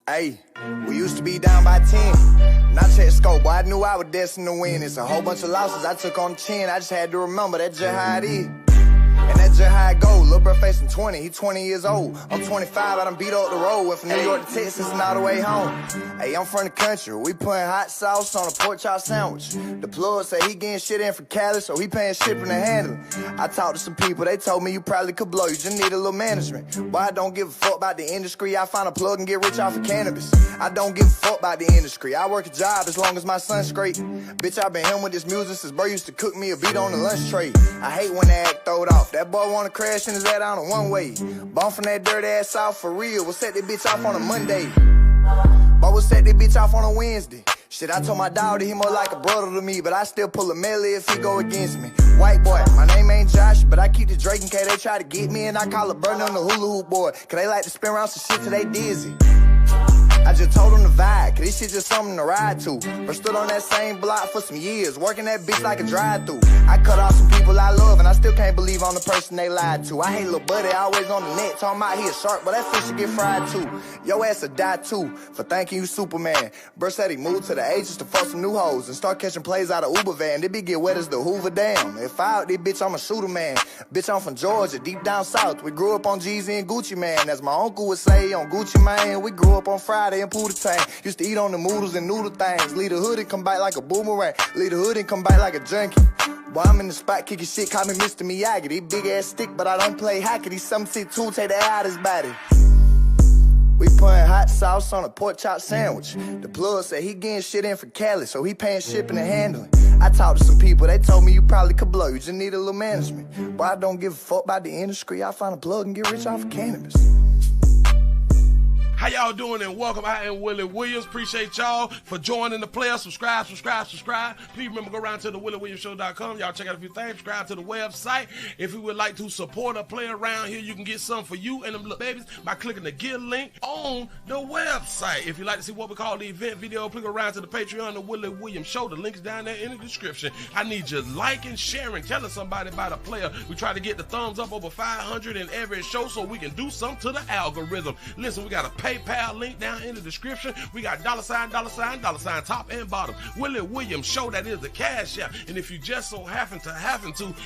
Hey, we used to be down by 10. Now check scope, boy, I knew I was destined to win. It's a whole bunch of losses I took on the chin. I just had to remember that's just how it is. And that's just how it go. Lil' bro facing 20, he 20 years old. I'm 25, I done beat up the road. Went from New York to Texas and all the way home. Hey, I'm from the country. We putting hot sauce on a pork chop sandwich. The plug say he getting shit in from Cali, so he paying shipping and handling. I talked to some people, they told me you probably could blow. You just need a little management. Boy, I don't give a fuck about the industry. I find a plug and get rich off of cannabis. I don't give a fuck about the industry. I work a job as long as my son's straight. Bitch, I been him with this music since bro used to cook me a beat on the lunch tray. I hate when they act throwed off. That boy wanna crash in his head on a one-way. Bum from that dirty ass south for real. We'll set that bitch off on a Monday. But we'll set that bitch off on a Wednesday. Shit, I told my dog that he more like a brother to me, but I still pull a melee if he go against me. White boy, my name ain't Josh, but I keep the Drake in case they try to get me, and I call it burn on the hula hoop boy, cause they like to spin around some shit till they dizzy. I just told them to vibe, cause this shit just something to ride to. But stood on that same block for some years, working that bitch like a drive-thru. I cut off some people I love, and I still can't believe I'm the person they lied to. I hate little buddy, always on the net, talking about he a shark, but that fish should get fried too. Your ass will die too, for thanking you Superman. Bro said he moved to the A's just to fuck some new hoes, and start catching plays out of Uber van. They be get wet as the Hoover Dam. If I out this bitch, I'm a shooter man. Bitch, I'm from Georgia, deep down south. We grew up on Jeezy and Gucci Man. As my uncle would say, on Gucci Man. We grew up on Friday and Pootie Tang. Used to eat on the noodles and noodle things. Leave the hood and come back like a boomerang. Leave the hood and come back like a junkie. Boy, I'm in the spot kicking shit, call me Mr. Miyagi. They big ass stick, but I don't play hockey. These 7'2", take the air out his body. We putting hot sauce on a pork chop sandwich. The plug said he getting shit in from Cali, so he paying shipping and handling. I talked to some people, they told me you probably could blow. You just need a little management. Boy, I don't give a fuck about the industry. I find a plug and get rich off of cannabis. How y'all doing and welcome. I am Willie Williams. Appreciate y'all for joining the player. Subscribe. Please remember, go around to the WillieWilliamsShow.com. Y'all check out a few things. Subscribe to the website. If you would like to support a player around here, you can get some for you and them little babies by clicking the Get link on the website. If you'd like to see what we call the event video, click around to the Patreon, the Willie Williams Show. The link is down there in the description. I need you liking, sharing, telling somebody about a player. We try to get the thumbs up over 500 in every show so we can do something to the algorithm. Listen, we got a PayPal link down in the description. We got $, top and bottom. Willie Williams Show, that is the cash app. And if you just so happen to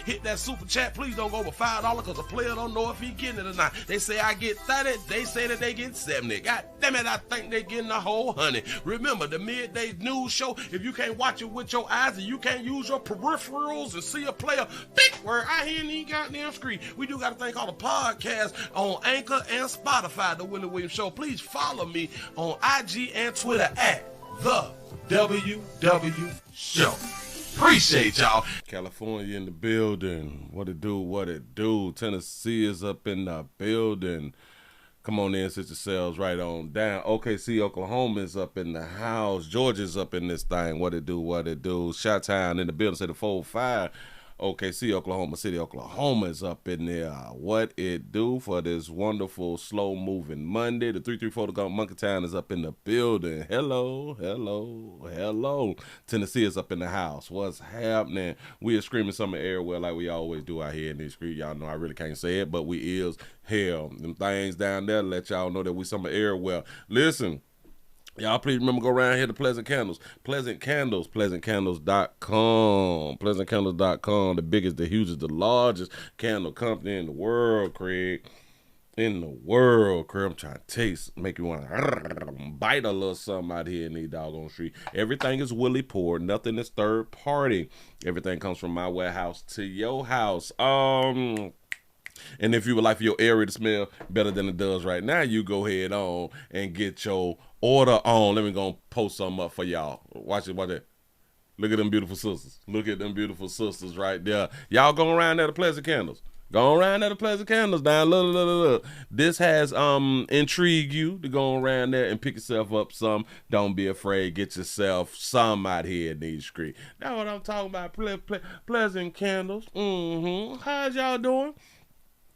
hit that super chat, please don't go over $5 because the player don't know if he getting it or not. They say I get 30, they say that they get 70. God damn it, I think they getting a whole 100. Remember, the midday news show, if you can't watch it with your eyes and you can't use your peripherals and see a player, big word, I hear any goddamn screen. We do got a thing called a podcast on Anchor and Spotify, the Willie Williams Show. Please follow me on IG and Twitter at the WW Show. Appreciate y'all. California in the building. What it do? Tennessee is up in the building. Come on in, sit yourselves right on down. OKC, Oklahoma is up in the house. Georgia's up in this thing. What it do? Chi-Town in the building, say the 4-5. OKC, Oklahoma City, Oklahoma is up in there. What it do for this wonderful, slow-moving Monday. The 334 to Monkey Town is up in the building. Hello. Tennessee is up in the house. What's happening? We are screaming some everywhere like we always do out here in these streets. Y'all know I really can't say it, but we is hell. Them things down there let y'all know that we some everywhere. Listen. Y'all please remember, go around here to Pleasant Candles. PleasantCandles.com. PleasantCandles.com, the biggest, the hugest, the largest candle company in the world, Craig. In the world, Craig. I'm trying to make you want to bite a little something out here in these doggone street. Everything is Willie poured. Nothing is third party. Everything comes from my warehouse to your house. And if you would like for your area to smell better than it does right now, you go ahead on and get your order on. Let me go post something up for y'all. Watch it. Look at them beautiful sisters. Right there. Y'all go around there to Pleasant Candles. Go around there to Pleasant Candles down. Look. This has intrigued you to go around there and pick yourself up some. Don't be afraid. Get yourself some out here in these streets. That's what I'm talking about. Pleasant Candles. How's y'all doing?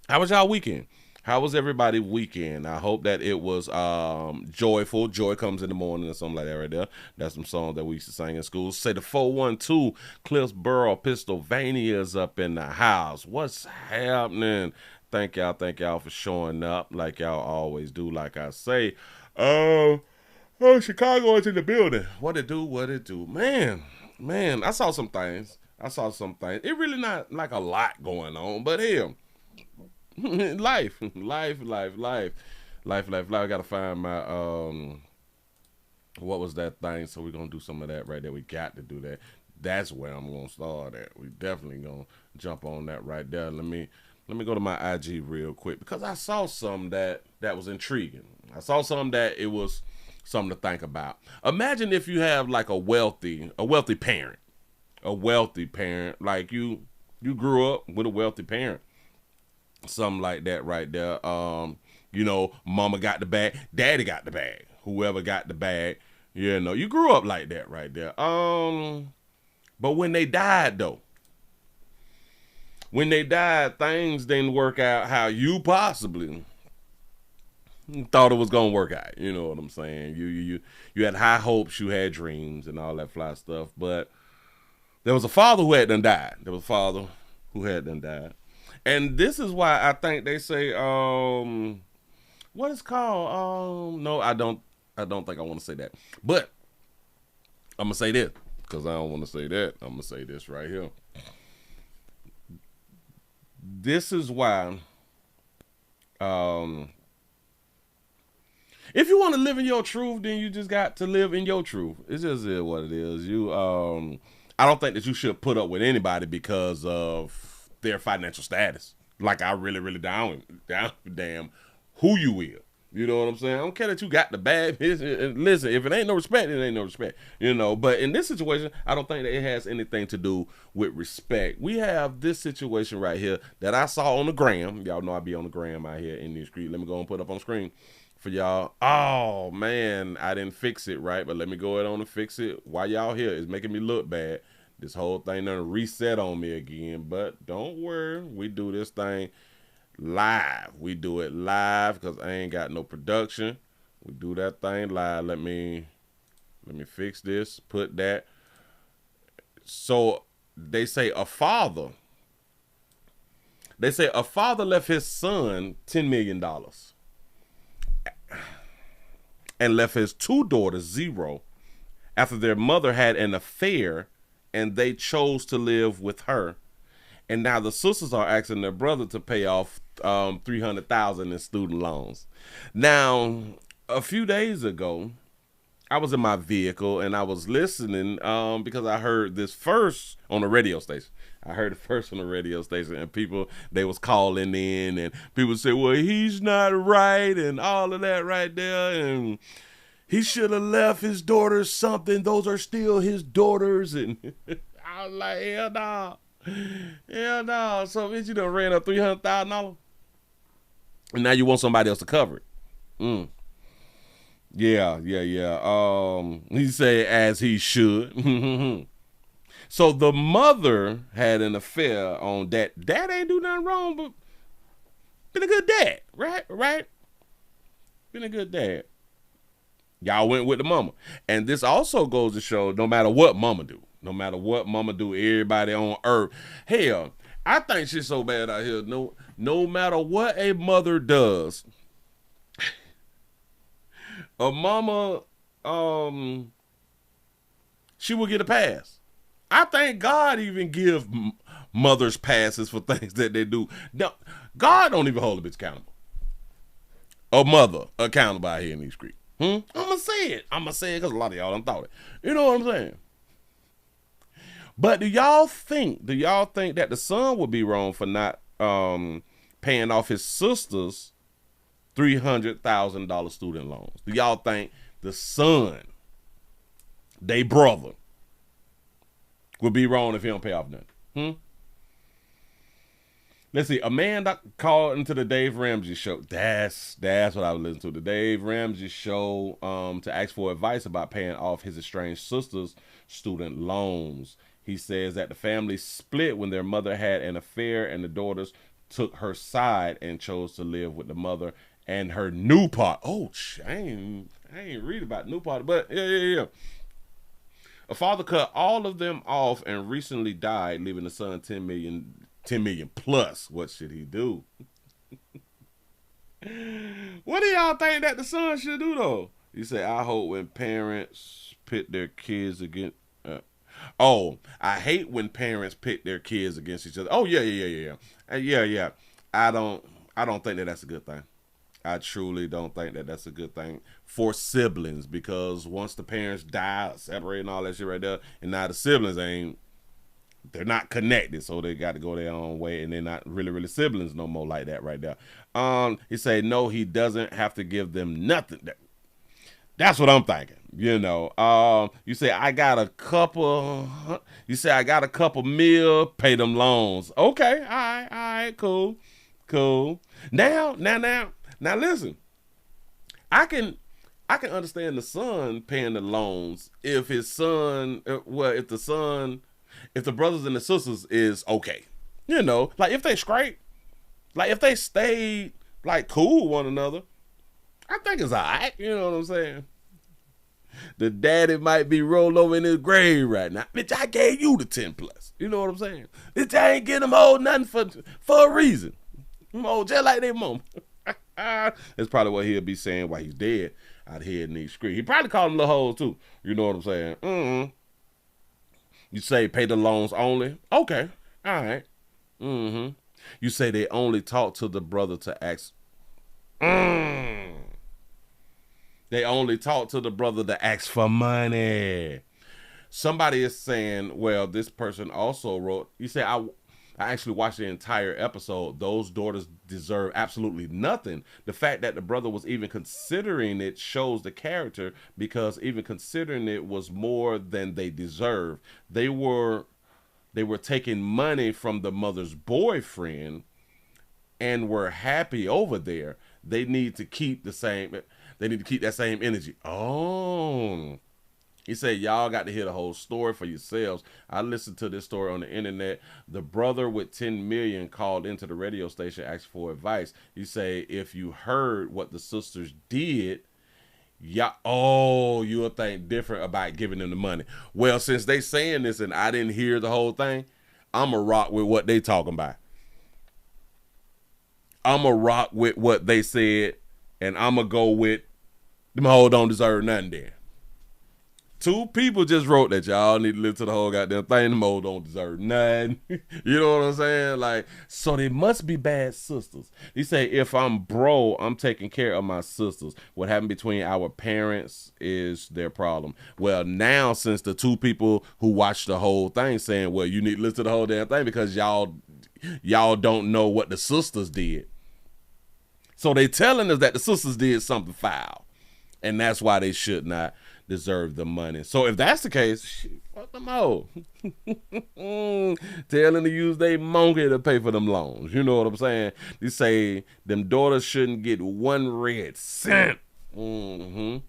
How was y'all weekend? How was everybody's weekend? I hope that it was joyful. Joy comes in the morning or something like that right there. That's some songs that we used to sing in school. Say the 412 Cliffsboro, Pennsylvania is up in the house. What's happening? Thank y'all for showing up like y'all always do, like I say. Oh, Chicago is in the building. What it do? What it do? Man, I saw some things. It really not like a lot going on, but hell, life. I gotta find my what was that thing? So we're gonna do some of that right there. We got to do that. That's where I'm gonna start at. We definitely gonna jump on that right there. Let me go to my IG real quick because I saw some that was intriguing. I saw some that it was something to think about. Imagine if you have like a wealthy parent, like you grew up with a wealthy parent, something like that right there. Mama got the bag, daddy got the bag, whoever got the bag, you grew up like that right there. But when they died, things didn't work out how you possibly thought it was gonna work out. You know what I'm saying? You had high hopes, you had dreams, and all that fly stuff. But there was a father who had done died. And this is why I think they say, what is called? No, I don't think I want to say that. But I'm gonna say this because I don't want to say that. I'm gonna say this right here. This is why, if you want to live in your truth, then you just got to live in your truth. It's just what it is. I don't think that you should put up with anybody because of their financial status. Like I really damn who you will. You know what I'm saying? I don't care that you got the bad. Listen, if it ain't no respect, it ain't no respect. But in this situation, I don't think that it has anything to do with respect. We have this situation right here that I saw on the gram. Y'all know I be on the gram out here in the street. Let me go and put up on screen for y'all. Oh man, I didn't fix it right, but let me go ahead on and fix it while y'all here. It's making me look bad. This whole thing done reset on me again, but don't worry, we do this thing live. We do it live because I ain't got no production. We do that thing live. Let me fix this, put that. So they say a father left his son $10 million and left his two daughters zero after their mother had an affair and they chose to live with her. And now the sisters are asking their brother to pay off $300,000 in student loans. Now, a few days ago, I was in my vehicle and I was listening because I heard this first on the radio station. And people, they was calling in and people say, well, he's not right and all of that right there. And he should have left his daughters something. Those are still his daughters. And I was like, hell no. Hell no. So bitch, you done ran up $300,000 and now you want somebody else to cover it. Yeah. He said as he should. So the mother had an affair on that. Dad ain't do nothing wrong, but been a good dad, right? Been a good dad. Y'all went with the mama. And this also goes to show no matter what mama do, everybody on earth, hell, I think she's so bad out here. No matter what a mother does, a mama, she will get a pass. I think God even give mothers passes for things that they do. Now, God don't even hold a bitch accountable. A mother accountable out here in these streets. I'm gonna say it because a lot of y'all done thought it. You know what I'm saying? But do y'all think that the son would be wrong for not paying off his sister's $300,000 student loans? Do y'all think the son, they brother, would be wrong if he don't pay off nothing? Let's see. A man that called into the Dave Ramsey show. That's what I was listening to. The Dave Ramsey show to ask for advice about paying off his estranged sister's student loans. He says that the family split when their mother had an affair and the daughters took her side and chose to live with the mother and her new partner. Oh, I ain't read about new partner, but yeah. A father cut all of them off and recently died, leaving the son $10 million plus. What should he do? What do y'all think that the son should do though? You say, I hope when parents pit their kids against. Oh, I hate when parents pit their kids against each other. Oh yeah. I don't think that that's a good thing. I truly don't think that that's a good thing for siblings, because once the parents die, separate and all that shit right there, and now the siblings they're not connected, so they got to go their own way, and they're not really siblings no more like that right there. He say no, he doesn't have to give them nothing. That's what I'm thinking. You say I got a couple. You say I got a couple mil, pay them loans. Okay, all right, cool. Now listen. I can understand the son paying the loans if his son, if the brothers and the sisters is okay. Like if they straight, like if they stayed like cool with one another, I think it's all right. You know what I'm saying? The daddy might be rolled over in his grave right now. Bitch, I gave you the 10 plus. You know what I'm saying? Bitch, I ain't getting them old nothing for a reason. I'm old just like they mom. That's probably what he'll be saying while he's dead out here in these streets. He probably called them little hoes too. You know what I'm saying? You say pay the loans only? Okay. All right. You say they only talk to the brother to ask. They only talk to the brother to ask for money. Somebody is saying, well, this person also wrote, you say, I actually watched the entire episode. Those daughters deserve absolutely nothing. The fact that the brother was even considering it shows the character, because even considering it was more than they deserve. They were taking money from the mother's boyfriend and were happy over there. They need to keep that same energy. Oh. He said, y'all got to hear the whole story for yourselves. I listened to this story on the internet. The brother with 10 million called into the radio station, asked for advice. He say, if you heard what the sisters did, you'll think different about giving them the money. Well, since they saying this and I didn't hear the whole thing, I'm a rock with what they talking about. I'm a rock with what they said, and I'm going to go with them hoes don't deserve nothing there. 2 people just wrote that y'all need to listen to the whole goddamn thing. Them hoes don't deserve nothing. You know what I'm saying? Like, so they must be bad sisters. He say, if I'm bro, I'm taking care of my sisters. What happened between our parents is their problem. Well, now since the 2 people who watched the whole thing saying, well, you need to listen to the whole damn thing because y'all don't know what the sisters did. So they telling us that the sisters did something foul, and that's why they should not deserve the money. So if that's the case, fuck them all. Tell them to use their monkey to pay for them loans. You know what I'm saying? They say them daughters shouldn't get 1 red cent. He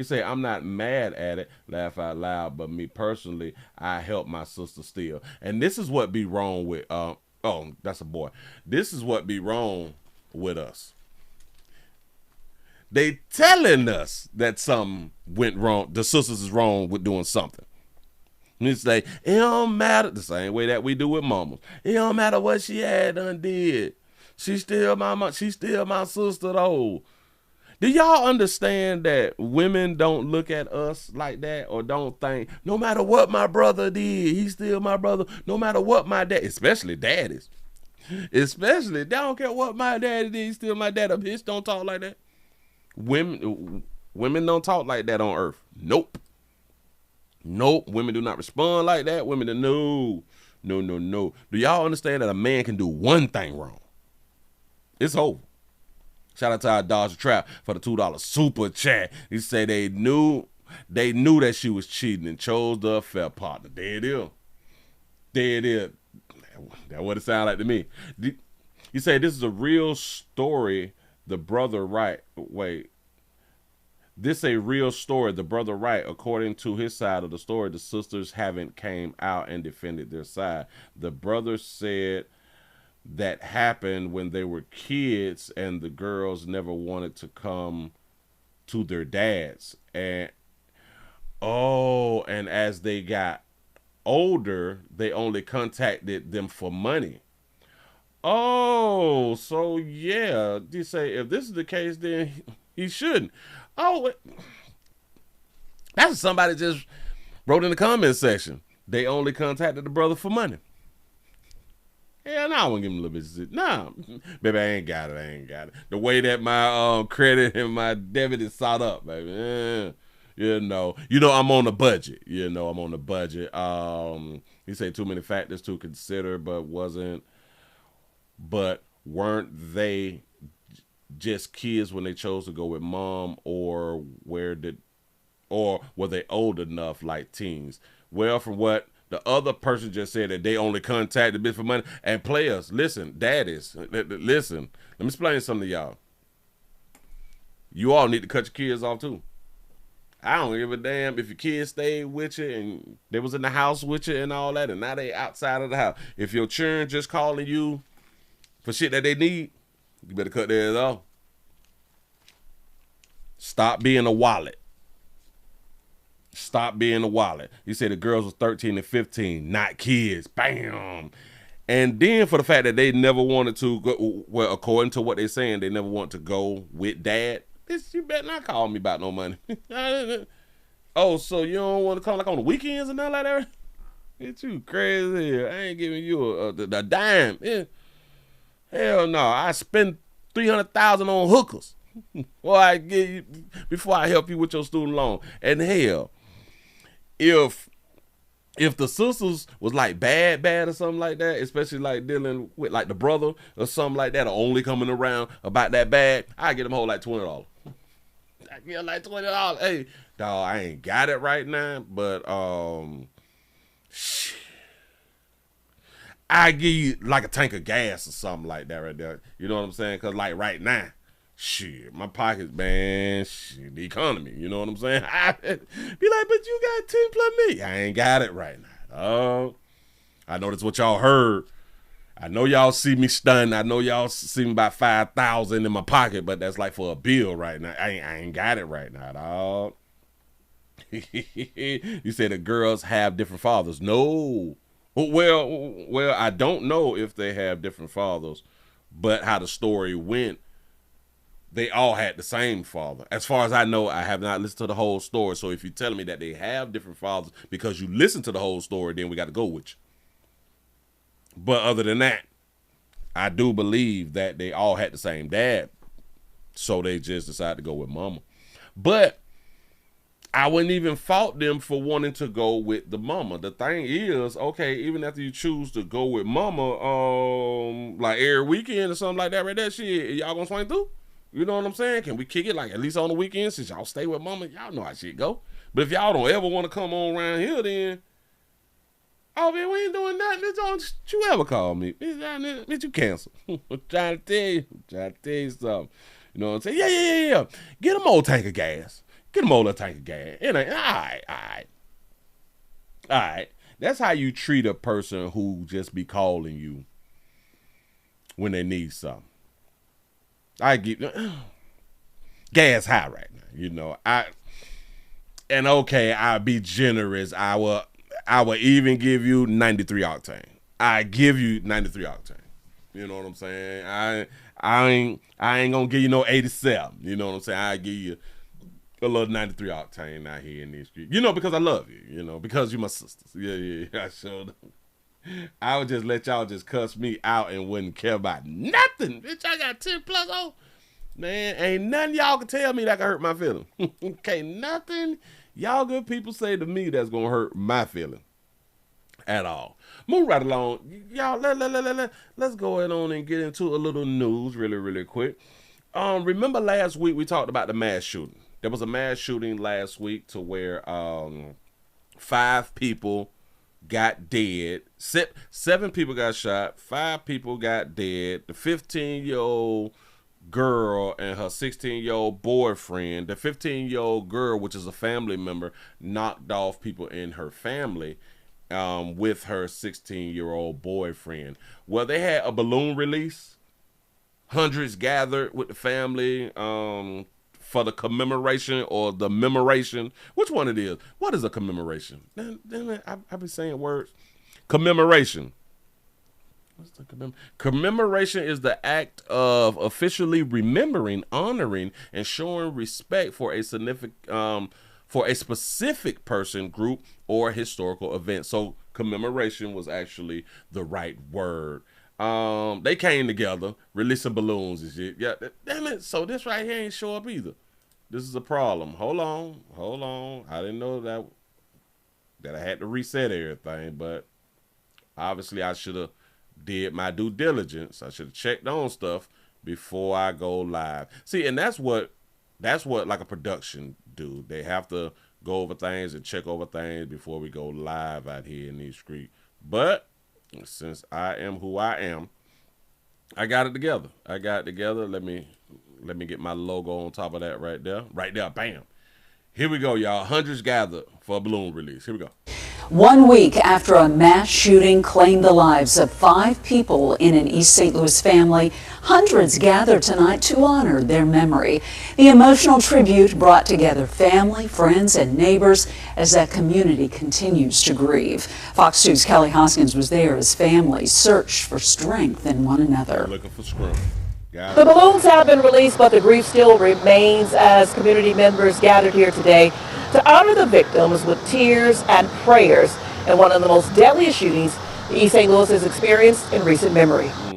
say, I'm not mad at it, laugh out loud, but me personally, I help my sister still. And this is what be wrong with that's a boy. This is what be wrong with us. They telling us that something went wrong. The sisters is wrong with doing something. And it's like, it don't matter. The same way that we do with mamas. It don't matter what she had done did. She's still my sister though. Do y'all understand that women don't look at us like that, or don't think, no matter what my brother did, he's still my brother. No matter what my dad, especially daddies. Especially, they don't care what my daddy did, he's still my dad. A bitch don't talk like that. Women don't talk like that on earth. Nope. Women do not respond like that. Women do no. Do y'all understand that a man can do one thing wrong? It's over. Shout out to our Dodge Trap for the $2 super chat. He said they knew that she was cheating and chose the affair partner. There it is. That's what it sounded like to me. You say this is a real story. The brother right. Wait. This a real story. The brother right. According to his side of the story, the sisters haven't came out and defended their side. The brother said that happened when they were kids and the girls never wanted to come to their dads. And as they got older, they only contacted them for money. Oh, so yeah. You say if this is the case, then He shouldn't. Oh, that's what somebody just wrote in the comment section. They only contacted the brother for money. Hell no, I won't give him a little bit of shit. Nah, baby, I ain't got it. The way that my credit and my debit is set up, baby. You know, I'm on a budget. I'm on a budget. He said too many factors to consider, but weren't they just kids when they chose to go with mom, or were they old enough like teens? Well, from what the other person just said, that they only contacted bitch for money. And players, listen, daddies, listen. Let me explain something to y'all. You all need to cut your kids off too. I don't give a damn if your kids stayed with you and they was in the house with you and all that, and now they outside of the house. If your children just calling you for shit that they need, you better cut theirs off. Stop being a wallet. Stop being a wallet. You say the girls was 13 and 15, not kids. Bam. And then for the fact that they never wanted to go, well, according to what they're saying, they never want to go with dad. You better not call me about no money. Oh, so you don't want to come like on the weekends and nothing like that? Get you crazy. I ain't giving you a dime. Yeah. Hell no. I spend $300,000 on hookers before I help you with your student loan. And hell, if the sisters was like bad or something like that, especially like dealing with like the brother or something like that, or only coming around about that bad, I get them whole like $20. I get like $20. Hey, dog, I ain't got it right now, but I give you like a tank of gas or something like that right there. You know what I'm saying? Cause like right now, shit, my pockets, man, shit, the economy, you know what I'm saying? I be like, but you got 10 plus me. I ain't got it right now. I know that's what y'all heard. I know y'all see me stunned. I know y'all see me about 5,000 in my pocket, but that's like for a bill right now. I ain't got it right now, dog. You say the girls have different fathers. No. Well, I don't know if they have different fathers, but how the story went, they all had the same father. As far as I know, I have not listened to the whole story. So if you're telling me that they have different fathers because you listen to the whole story, then we got to go with you. But other than that, I do believe that they all had the same dad. So they just decided to go with mama. But I wouldn't even fault them for wanting to go with the mama. The thing is, okay, even after you choose to go with mama, like every weekend or something like that right there, shit, y'all gonna swing through? You know what I'm saying? Can we kick it like at least on the weekends since y'all stay with mama? Y'all know how shit go. But if y'all don't ever want to come on around here, then man, we ain't doing nothing. Don't you ever call me. Bitch, you cancel. I'm trying to tell you something. You know what I'm saying? Yeah. Get a more tank of gas. Get a more little tank of gas. It ain't, all right. That's how you treat a person who just be calling you when they need something. I get gas high right now. You know, I'll be generous. I will even give you 93 octane. I give you 93 octane. You know what I'm saying? I ain't gonna give you no 87. You know what I'm saying? I give you a little 93 octane out here in these streets. You know, because I love you. You know, because you my sisters. Yeah. I showed. I would just let y'all just cuss me out and wouldn't care about nothing. Bitch, I got 10 plus oh. Man, ain't nothing y'all can tell me that can hurt my feelings. Okay, nothing y'all good people say to me that's gonna hurt my feeling at all. Move right along. Y'all, let's go ahead on and get into a little news really quick. Remember last week we talked about the mass shooting. There was a mass shooting last week to where 5 people got dead. 7 people got shot. 5 people got dead. The 15-year-old girl and her 16-year-old boyfriend. The 15-year-old girl, which is a family member, knocked off people in her family with her 16-year-old boyfriend. Well, they had a balloon release. Hundreds gathered with the family for the commemoration or the memoration. Which one it is? What is a commemoration? Damn it, I've been saying words. Commemoration. Commemoration is the act of officially remembering, honoring, and showing respect for a specific person, group, or historical event. So commemoration was actually the right word. They came together, releasing balloons and shit. Yeah, damn it. So this right here ain't show up either. This is a problem. Hold on. I didn't know that I had to reset everything, but obviously I should have did my due diligence. I should have checked on stuff before I go live. See, and that's what like a production do. They have to go over things and check over things before we go live out here in these streets. But since I am who I am, I got it together. Let me get my logo on top of that right there. Right there, bam. Here we go, y'all. Hundreds gathered for a balloon release. Here we go. 1 week after a mass shooting claimed the lives of 5 people in an East St. Louis family, hundreds gathered tonight to honor their memory. The emotional tribute brought together family, friends, and neighbors as that community continues to grieve. Fox 2's Kelly Hoskins was there as families searched for strength in one another. Looking for scrum. The balloons have been released, but the grief still remains as community members gathered here today to honor the victims with tears and prayers in one of the most deadliest shootings the East St. Louis has experienced in recent memory. 1, 2,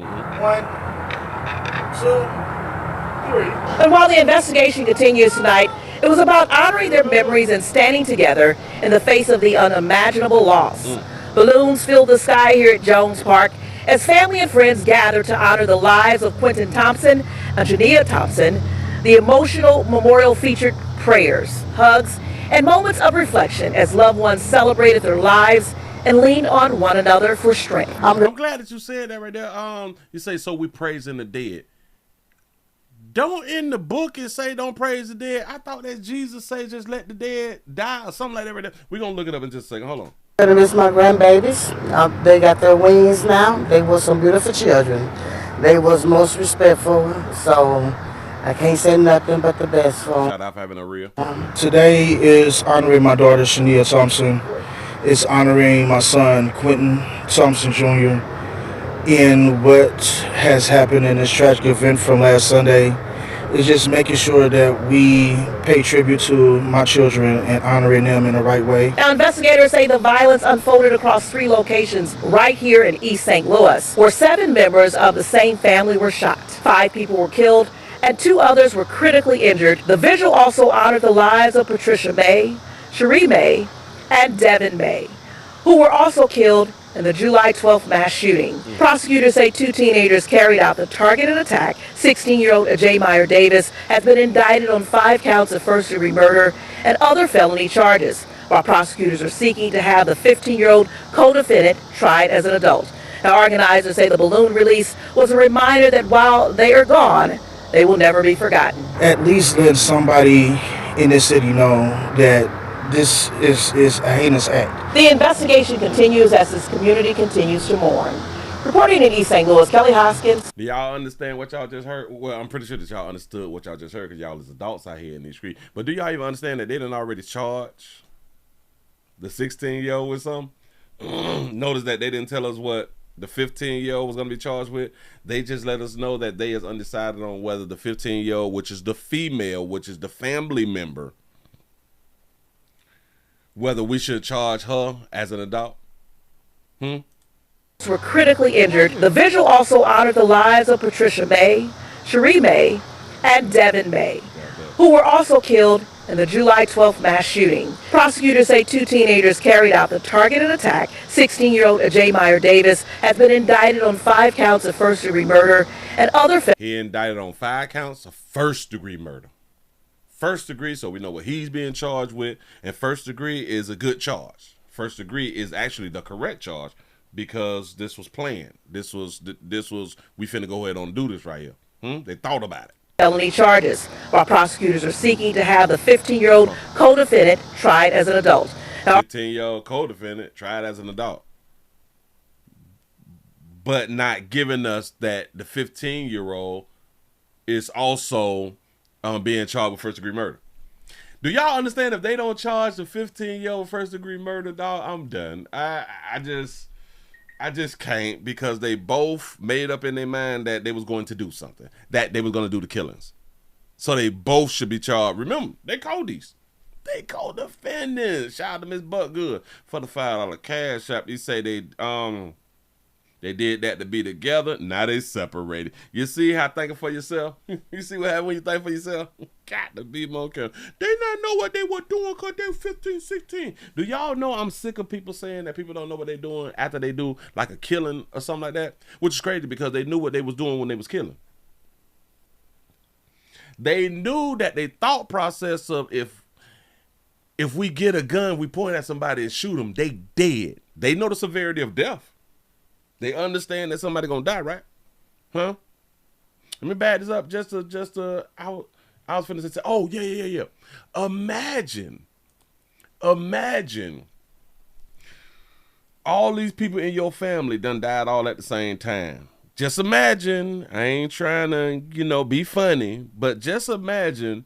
3. And while the investigation continues tonight, it was about honoring their memories and standing together in the face of the unimaginable loss. Balloons filled the sky here at Jones Park as family and friends gathered to honor the lives of Quentin Thompson and Jania Thompson. The emotional memorial featured prayers, hugs, and moments of reflection as loved ones celebrated their lives and leaned on one another for strength. I'm glad that you said that right there. You say, so we praising the dead. Don't in the book it say don't praise the dead. I thought that Jesus say just let the dead die or something like that right there. We're going to look it up in just a second. Hold on. I miss my grandbabies. They got their wings now. They were some beautiful children. They was most respectful, so I can't say nothing but the best for them. Shout out for having a real. Today is honoring my daughter, Shania Thompson. It's honoring my son, Quentin Thompson Jr. in what has happened in this tragic event from last Sunday. It's just making sure that we pay tribute to my children and honoring them in the right way. Now, investigators say the violence unfolded across 3 locations right here in East St. Louis, where 7 members of the same family were shot. 5 people were killed and 2 others were critically injured. The vigil also honored the lives of Patricia May, Cherie May, and Devin May, who were also killed in the July 12th mass shooting. Prosecutors say 2 teenagers carried out the targeted attack. 16-year-old Ajay Meyer Davis has been indicted on 5 counts of first-degree murder and other felony charges, while prosecutors are seeking to have the 15-year-old co-defendant tried as an adult. Now, organizers say the balloon release was a reminder that while they are gone, they will never be forgotten. At least let somebody in this city know that this is a heinous act. The investigation continues as this community continues to mourn. Reporting in East St. Louis, Kelly Hoskins. Do y'all understand what y'all just heard? Well, I'm pretty sure that y'all understood what y'all just heard because y'all is adults out here in these streets. But do y'all even understand that they didn't already charge the 16-year-old with something? Notice that they didn't tell us what the 15-year-old was going to be charged with. They just let us know that they is undecided on whether the 15-year-old, which is the female, which is the family member, whether we should charge her as an adult. Were critically injured. The vigil also honored the lives of Patricia May, Cherie May, and Devin May, who were also killed in the July 12th mass shooting. Prosecutors say 2 teenagers carried out the targeted attack. 16-year-old Ajay Meyer Davis has been indicted on 5 counts of first-degree murder and other. He indicted on 5 counts of first-degree murder. First degree, so we know what he's being charged with, and first degree is a good charge. First degree is actually the correct charge because this was planned. This was we finna go ahead and do this right here. They thought about it. Felony charges, while prosecutors are seeking to have the 15-year-old co-defendant tried as an adult. 15-year-old co-defendant tried as an adult, but not giving us that the 15-year-old is also being charged with first-degree murder. Do y'all understand if they don't charge the 15-year-old first-degree murder, dog, I'm done. I just, I just can't, because they both made up in their mind that they was going to do something, that they was going to do the killings. So they both should be charged. Remember, they co-defendants. They co-defendants. Shout out to Miss Buckgood for the $5 cash app. They say they did that to be together. Now they separated. You see how thinking for yourself? You see what happens when you think for yourself? Got to be more careful. They not know what they were doing because they were 15, 16. Do y'all know I'm sick of people saying that people don't know what they're doing after they do like a killing or something like that? Which is crazy, because they knew what they was doing when they was killing. They knew that they thought process of if we get a gun, we point at somebody and shoot them, they dead. They know the severity of death. They understand that somebody gonna die, right? Huh? Let me back this up I was finna say, oh, yeah. Imagine all these people in your family done died all at the same time. Just imagine, I ain't trying to, be funny, but just imagine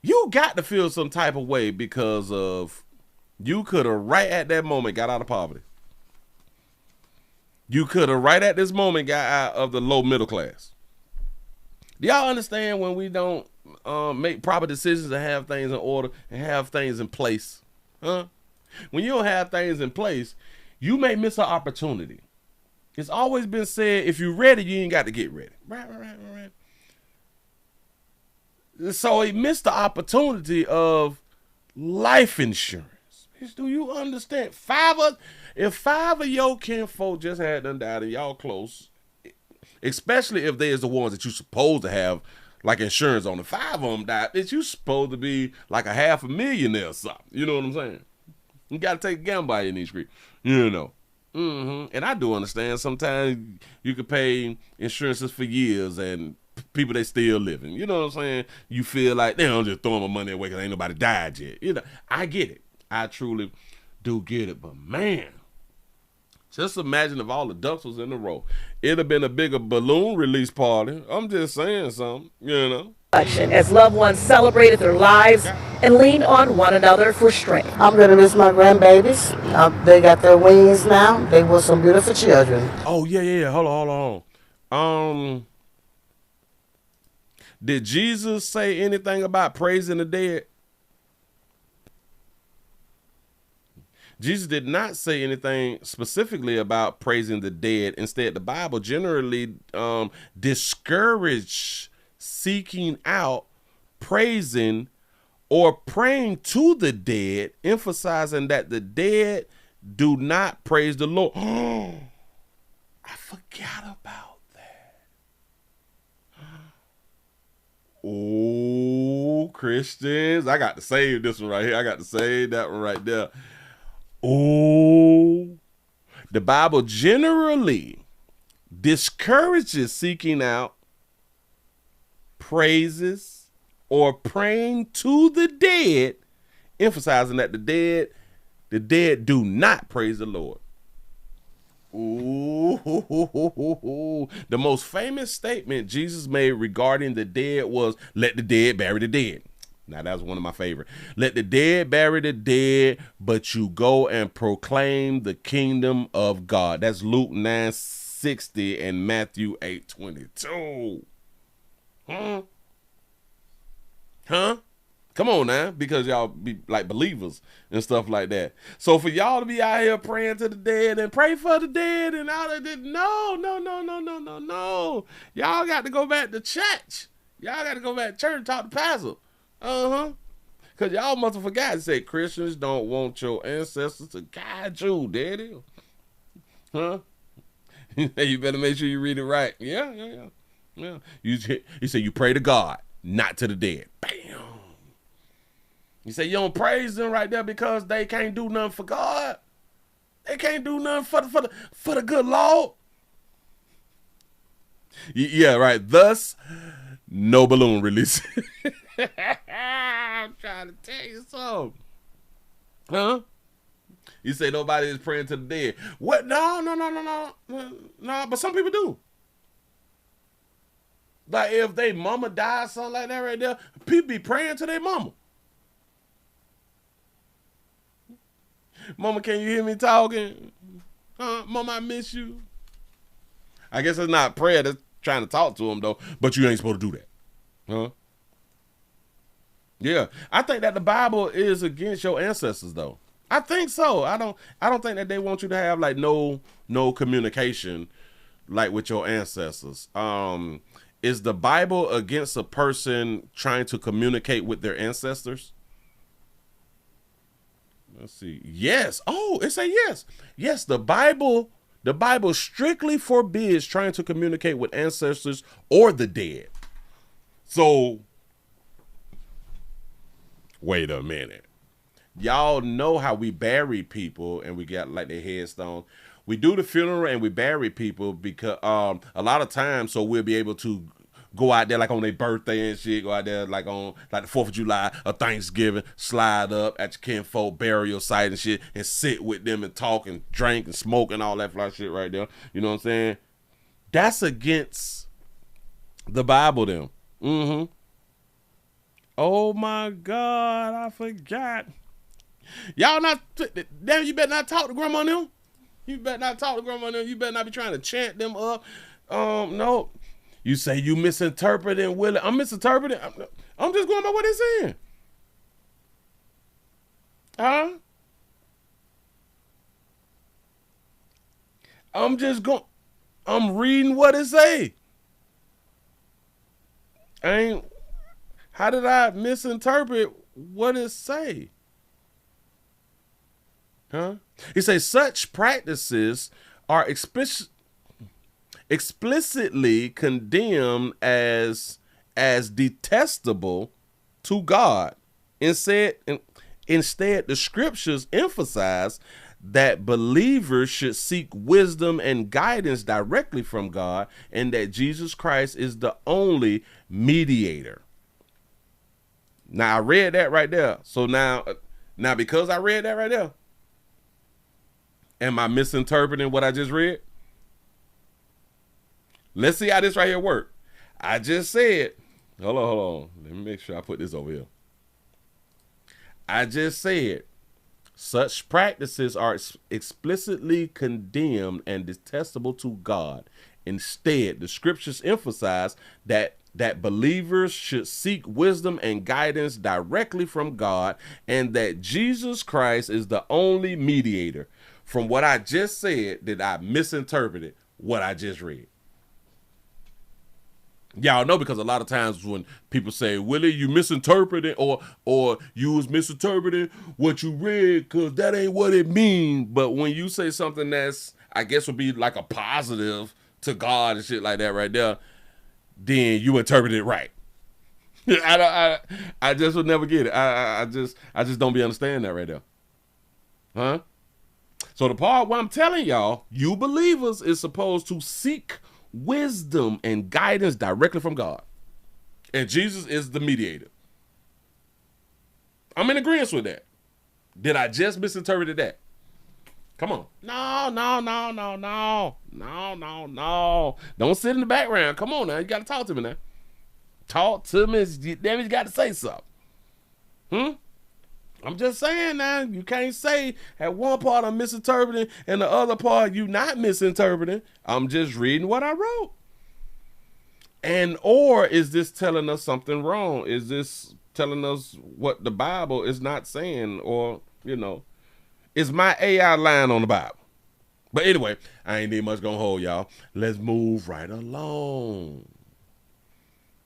you got to feel some type of way because of you could have right at that moment got out of poverty. You could have right at this moment got out of the low middle class. Do y'all understand when we don't make proper decisions and have things in order and have things in place? Huh? When you don't have things in place, you may miss an opportunity. It's always been said, if you're ready, you ain't got to get ready. Right. So he missed the opportunity of life insurance. Do you understand? If 5 of your kinfolk just had done died and y'all close, especially if they is the ones that you supposed to have like insurance on, the 5 of them died, it's you supposed to be like a $500,000 or something. You know what I'm saying? You got to take a gamble in these streets. And I do understand sometimes you could pay insurances for years and people they still living. You know what I'm saying? You feel like they don't just throw my money away because ain't nobody died yet. I get it. I truly do get it. But man, just imagine if all the ducks was in a row. It'd have been a bigger balloon release party. I'm just saying something, As loved ones celebrated their lives and leaned on one another for strength. I'm going to miss my grandbabies. They got their wings now. They were some beautiful children. Oh, yeah. Hold on. Did Jesus say anything about praising the dead? Jesus did not say anything specifically about praising the dead. Instead, the Bible generally discouraged seeking out, praising, or praying to the dead, emphasizing that the dead do not praise the Lord. Oh, I forgot about that. Oh, Christians, I got to save this one right here. I got to save that one right there. Oh, the Bible generally discourages seeking out, praises, or praying to the dead, emphasizing that the dead do not praise the Lord. Ooh, the most famous statement Jesus made regarding the dead was, "Let the dead bury the dead." Now, that was one of my favorite. Let the dead bury the dead, but you go and proclaim the kingdom of God. That's Luke 9:60 and Matthew 8:22. Huh? Come on now, because y'all be like believers and stuff like that. So for y'all to be out here praying to the dead and pray for the dead and all that, no. Y'all got to go back to church. Y'all got to go back to church and talk to pastor. Because y'all must have forgot to say Christians don't want your ancestors to guide you, daddy. Huh? You better make sure you read it right. Yeah. You say you pray to God, not to the dead. Bam. You say you don't praise them right there because they can't do nothing for God. They can't do nothing for the good Lord. Yeah, right. Thus, no balloon release. I'm trying to tell you something. Huh? You say nobody is praying to the dead. What? No. But some people do. Like if they mama died, something like that right there, people be praying to their mama. Mama, can you hear me talking? Mama, I miss you. I guess it's not prayer that's trying to talk to him, though, but you ain't supposed to do that. Huh? Yeah. I think that the Bible is against your ancestors, though. I think so. I don't think that they want you to have like no communication like with your ancestors. Is the Bible against a person trying to communicate with their ancestors? Let's see. Yes. Oh, it say yes. Yes, the Bible strictly forbids trying to communicate with ancestors or the dead. So, wait a minute. Y'all know how we bury people and we got like their headstone. We do the funeral and we bury people because a lot of times so we'll be able to go out there like on their birthday and shit, go out there like on like the 4th of July or Thanksgiving, slide up at your kinfolk burial site and shit and sit with them and talk and drink and smoke and all that fly shit right there. You know what I'm saying? That's against the Bible them. Mm-hmm. Oh my God, I forgot. Y'all not, damn, you better not talk to grandma and them. You better not talk to grandma and them. You better not be trying to chant them up. No. You say you misinterpreting Willie. I'm misinterpreting. I'm just going by what they're saying. Huh? I'm reading what it say. How did I misinterpret what it say? Huh? It says such practices are explicitly condemned as detestable to God. Instead, the scriptures emphasize that believers should seek wisdom and guidance directly from God, and that Jesus Christ is the only mediator. Now I read that right there. So now because I read that right there, am I misinterpreting what I just read? Let's see how this right here work. I just said, hold on. Let me make sure I put this over here. I just said, such practices are explicitly condemned and detestable to God. Instead, the scriptures emphasize that believers should seek wisdom and guidance directly from God, and that Jesus Christ is the only mediator. From what I just said, did I misinterpret what I just read? Y'all know, because a lot of times when people say, Willie, you misinterpreted or you was misinterpreting what you read because that ain't what it means. But when you say something that's, I guess would be like a positive to God and shit like that right there, then you interpret it right. I just would never get it. I just don't be understanding that right there. Huh? So the part where I'm telling y'all, you believers is supposed to seek wisdom and guidance directly from God. And Jesus is the mediator. I'm in agreement with that. Did I just misinterpret that? Come on. No. Don't sit in the background. Come on now. You got to talk to me now. Talk to me. Damn, you got to say something. I'm just saying now, you can't say at one part I'm misinterpreting and the other part you not misinterpreting. I'm just reading what I wrote. And or is this telling us something wrong? Is this telling us what the Bible is not saying? Or, is my AI lying on the Bible? But anyway, I ain't need much gonna hold y'all. Let's move right along.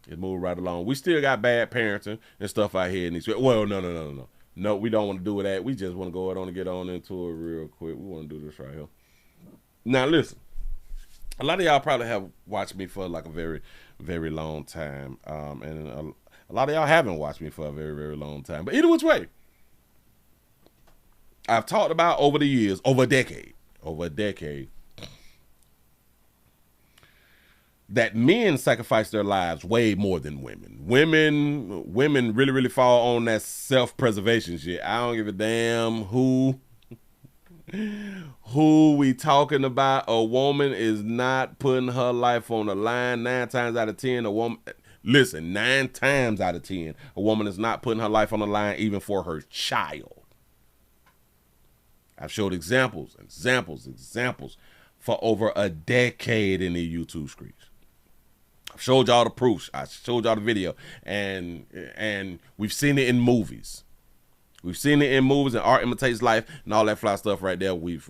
We still got bad parenting and stuff out here in these. Well, no. No, we don't want to do that. We just want to go on and get on into it real quick. We want to do this right here. Now, listen. A lot of y'all probably have watched me for like a very, very long time. And a lot of y'all haven't watched me for a very, very long time. But either which way, I've talked about over the years, over a decade, that men sacrifice their lives way more than women. Women really, really fall on that self-preservation shit. I don't give a damn who we talking about. A woman is not putting her life on the line. 9 times out of 10, 9 times out of 10, a woman is not putting her life on the line even for her child. I've showed examples for over a decade in the YouTube streets. I've showed y'all the proofs. I showed y'all the video, and we've seen it in movies. We've seen it in movies, and art imitates life, and all that fly stuff right there. We've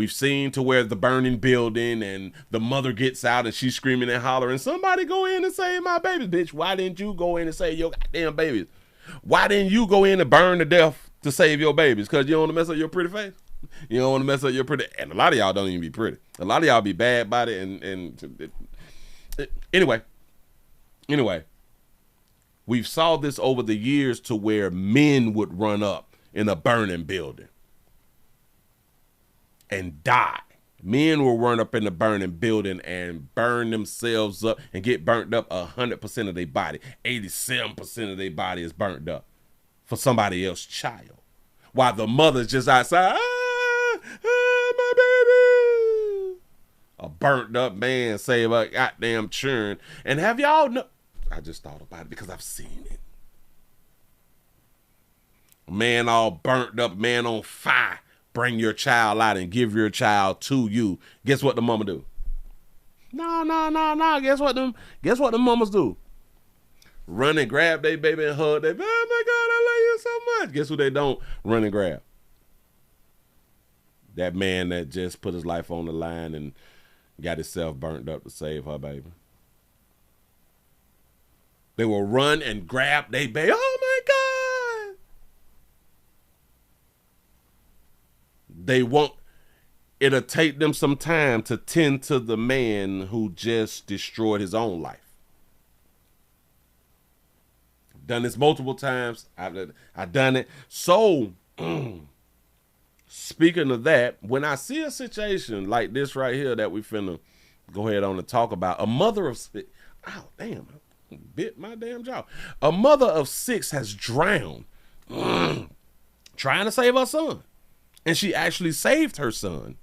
seen to where the burning building and the mother gets out and she's screaming and hollering, somebody go in and save my babies. Bitch, why didn't you go in and save your goddamn babies? Why didn't you go in and burn to death to save your babies? Because you don't want to mess up your pretty face? You don't want to mess up your pretty, and a lot of y'all don't even be pretty. A lot of y'all be bad about it, anyway, we've saw this over the years to where men would run up in a burning building and die. Men will run up in the burning building and burn themselves up and get burnt up 100% of their body. 87% of their body is burnt up for somebody else's child. While the mother's just outside, my baby. A burnt up man save a goddamn churn. And have y'all know, I just thought about it because I've seen it. A man all burnt up, man on fire. Bring your child out and give your child to you. Guess what the mama do? No. Guess what the mamas do? Run and grab their baby and hug their baby. Oh my God, I love you so much. Guess who they don't run and grab? That man that just put his life on the line and got himself burnt up to save her baby. They will run and grab their baby. Oh my God. They won't, it'll take them some time to tend to the man who just destroyed his own life. I've done this multiple times. I've done it. So, speaking of that, when I see a situation like this right here that we finna go ahead on and talk about, a mother of six, oh damn, I bit my damn jaw. A mother of 6 has drowned trying to save her son. And she actually saved her son,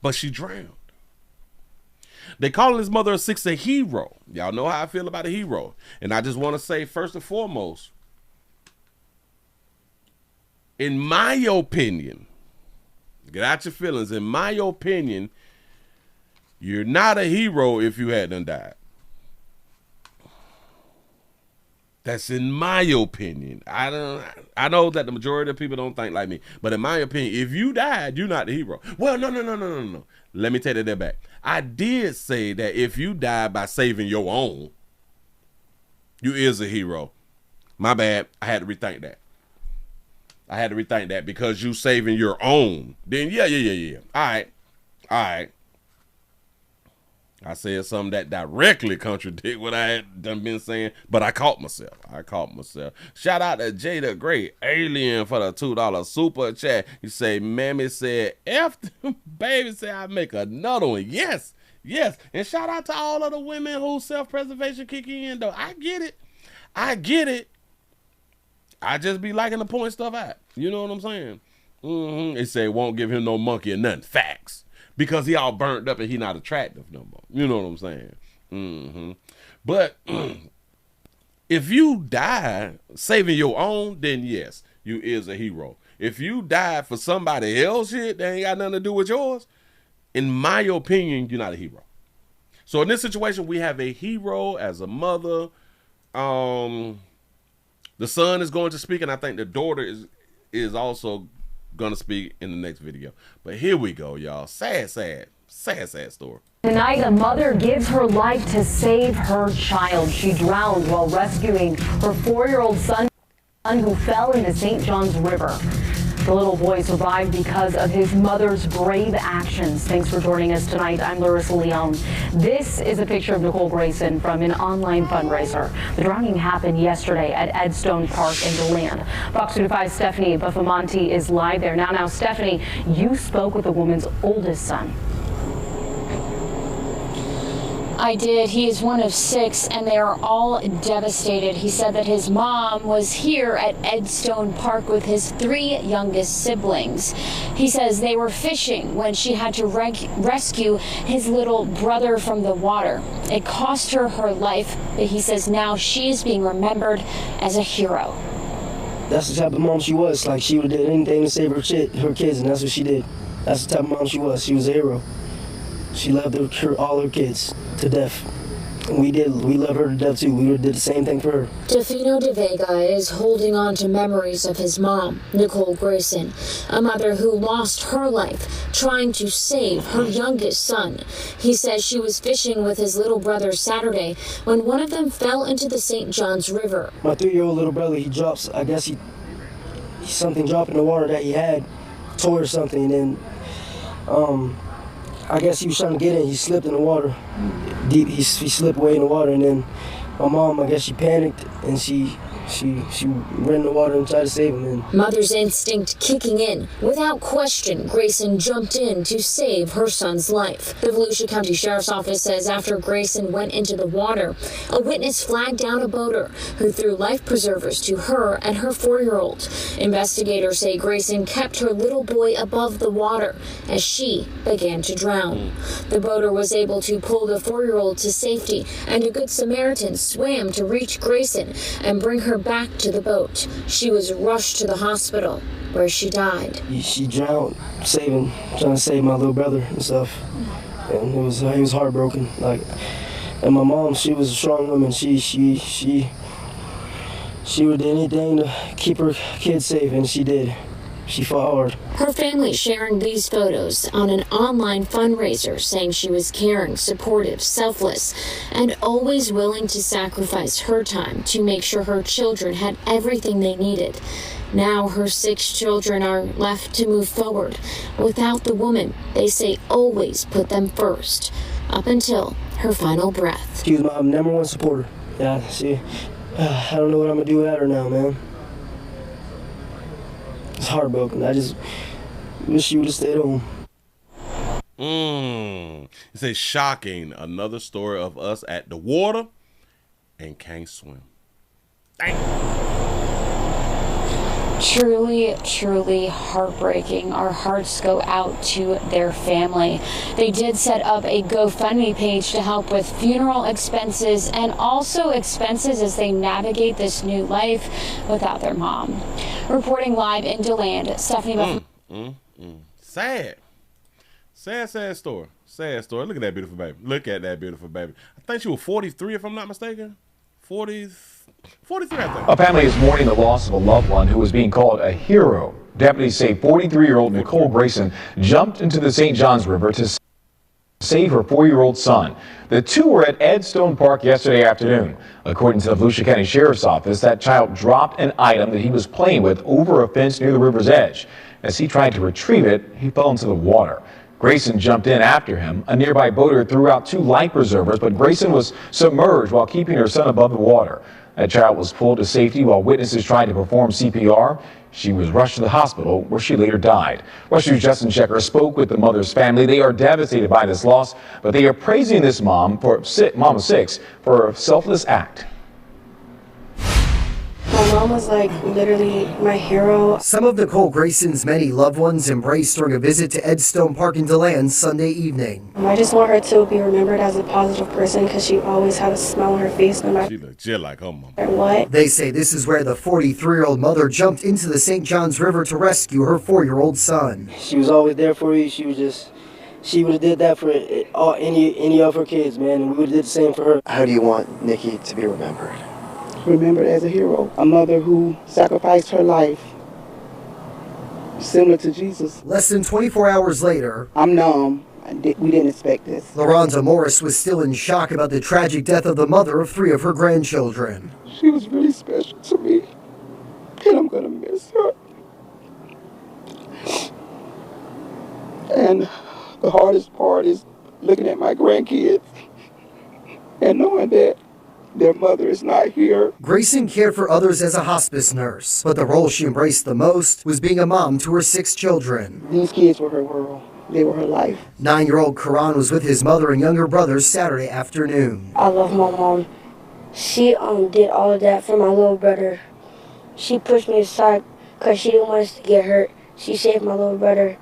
but she drowned. They calling this mother of 6 a hero. Y'all know how I feel about a hero. And I just want to say, first and foremost, in my opinion, get out your feelings. In my opinion, you're not a hero if you hadn't died. That's in my opinion. I know that the majority of people don't think like me, but in my opinion, if you died, you're not the hero. Well, no. Let me take that back. I did say that if you died by saving your own, you is a hero. My bad. I had to rethink that. Because you saving your own. Then yeah. All right. I said something that directly contradict what I had done been saying, but I caught myself. Shout out to Jada Great Alien for the $2 super chat. You say, Mammy said, F them baby, say I make another one. Yes. And shout out to all of the women whose self-preservation kick in, though. I get it. I just be liking to point stuff out. You know what I'm saying? They say, won't give him no monkey or nothing. Facts. Because he all burnt up and he not attractive no more. You know what I'm saying? But if you die saving your own, then yes, you is a hero. If you die for somebody else shit that ain't got nothing to do with yours, in my opinion, you're not a hero. So in this situation, we have a hero as a mother. The son is going to speak, and I think the daughter is also gonna speak in the next video. But here we go, y'all. Sad story. Tonight, a mother gives her life to save her child. She drowned while rescuing her 4-year-old son who fell into St. John's River. The little boy survived because of his mother's brave actions. Thanks for joining us tonight. I'm Larissa Leone. This is a picture of Nicole Grayson from an online fundraiser. The drowning happened yesterday at Edstone Park in DeLand. Fox 25's Stephanie Buffamonte is live there. Now, Stephanie, you spoke with the woman's oldest son. I did. He is one of 6, and they are all devastated. He said that his mom was here at Edstone Park with his 3 youngest siblings. He says they were fishing when she had to rescue his little brother from the water. It cost her her life, but he says now she is being remembered as a hero. That's the type of mom she was. Like, she would have did anything to save her kids, and that's what she did. That's the type of mom she was. She was a hero. She loved all her kids to death. And we love her to death too. We did the same thing for her. Defino De Vega is holding on to memories of his mom, Nicole Grayson, a mother who lost her life trying to save her youngest son. He says she was fishing with his little brother Saturday when one of them fell into the St. Johns River. My 3-year-old little brother, he drops, I guess he something dropped in the water that he had, tore or something, and then I guess he was trying to get in. He slipped in the water. Deep. He slipped away in the water, and then my mom, I guess she panicked, and she ran in the water and tried to save him. And Mother's instinct kicking in. Without question, Grayson jumped in to save her son's life. The Volusia County Sheriff's Office says after Grayson went into the water, a witness flagged down a boater who threw life preservers to her and her 4-year-old. Investigators say Grayson kept her little boy above the water as she began to drown. The boater was able to pull the 4-year-old to safety, and a Good Samaritan swam to reach Grayson and bring her back to the boat. She was rushed to the hospital where she died. She drowned, trying to save my little brother and stuff. And he was heartbroken. Like, and my mom, she was a strong woman. She would do anything to keep her kids safe, and she did. She fought hard. Her family sharing these photos on an online fundraiser, saying she was caring, supportive, selfless, and always willing to sacrifice her time to make sure her children had everything they needed. Now her 6 children are left to move forward without the woman they say always put them first, up until her final breath. She was my #1 supporter. Yeah, I don't know what I'm going to do without her now, man. It's heartbroken. I just wish she would have stayed home. It's a shocking. Another story of us at the water and can't swim. Dang. Truly, truly heartbreaking. Our hearts go out to their family. They did set up a GoFundMe page to help with funeral expenses and also expenses as they navigate this new life without their mom. Reporting live in DeLand, Stephanie. Sad. Sad story. Sad story. Look at that beautiful baby. Look at that beautiful baby. I think she was 43, if I'm not mistaken. 43, I think. A family is mourning the loss of a loved one who was being called a hero. Deputies say 43-year-old Nicole Grayson jumped into the St. Johns River to save her 4-year-old son. The two were at Edstone Park yesterday afternoon. According to the Volusia County Sheriff's Office, that child dropped an item that he was playing with over a fence near the river's edge. As he tried to retrieve it, he fell into the water. Grayson jumped in after him. A nearby boater threw out 2 life preservers, but Grayson was submerged while keeping her son above the water. That child was pulled to safety while witnesses tried to perform CPR. She was rushed to the hospital where she later died. West News' Justin Checker spoke with the mother's family. They are devastated by this loss, but they are praising this mom of 6 for a selfless act. My mom was like literally my hero. Some of Nicole Grayson's many loved ones embraced during a visit to Edstone Park in DeLand Sunday evening. I just want her to be remembered as a positive person because she always had a smile on her face no matter She looked just like her mom. what. They say this is where the 43-year-old mother jumped into the St. Johns River to rescue her 4-year-old son. She was always there for you. She would have did that for any of her kids, man, and we would have did the same for her. How do you want Nikki to be remembered? Remembered as a hero, a mother who sacrificed her life, similar to Jesus. Less than 24 hours later, I'm numb. We didn't expect this. LaRonda Morris was still in shock about the tragic death of the mother of 3 of her grandchildren. She was really special to me, and I'm gonna miss her. And the hardest part is looking at my grandkids and knowing that their mother is not here. Grayson cared for others as a hospice nurse, but the role she embraced the most was being a mom to her 6 children. These kids were her world. They were her life. 9-year-old Karan was with his mother and younger brothers Saturday afternoon. I love my mom. She did all of that for my little brother. She pushed me aside because she didn't want us to get hurt. She saved my little brother,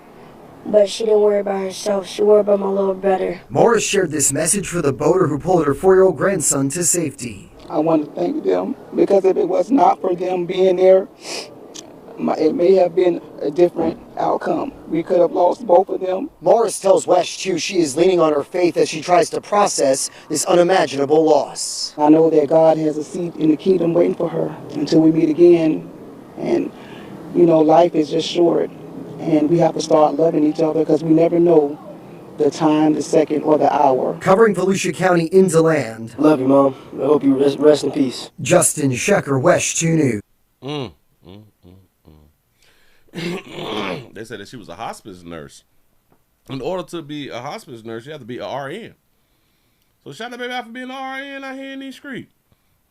but she didn't worry about herself. She worried about my little brother. Morris shared this message for the boater who pulled her 4-year-old grandson to safety. I want to thank them because if it was not for them being there, it may have been a different outcome. We could have lost both of them. Morris tells Wesh, too, she is leaning on her faith as she tries to process this unimaginable loss. I know that God has a seat in the kingdom waiting for her until we meet again. And, you know, life is just short. And we have to start loving each other because we never know the time, the second, or the hour. Covering Volusia County in DeLand. Love you, Mom. I hope you rest in peace. Justin Shecker, Wesh 2 News. They said that she was a hospice nurse. In order to be a hospice nurse, you have to be a RN. So shout out, baby, out for being an RN out here in these streets.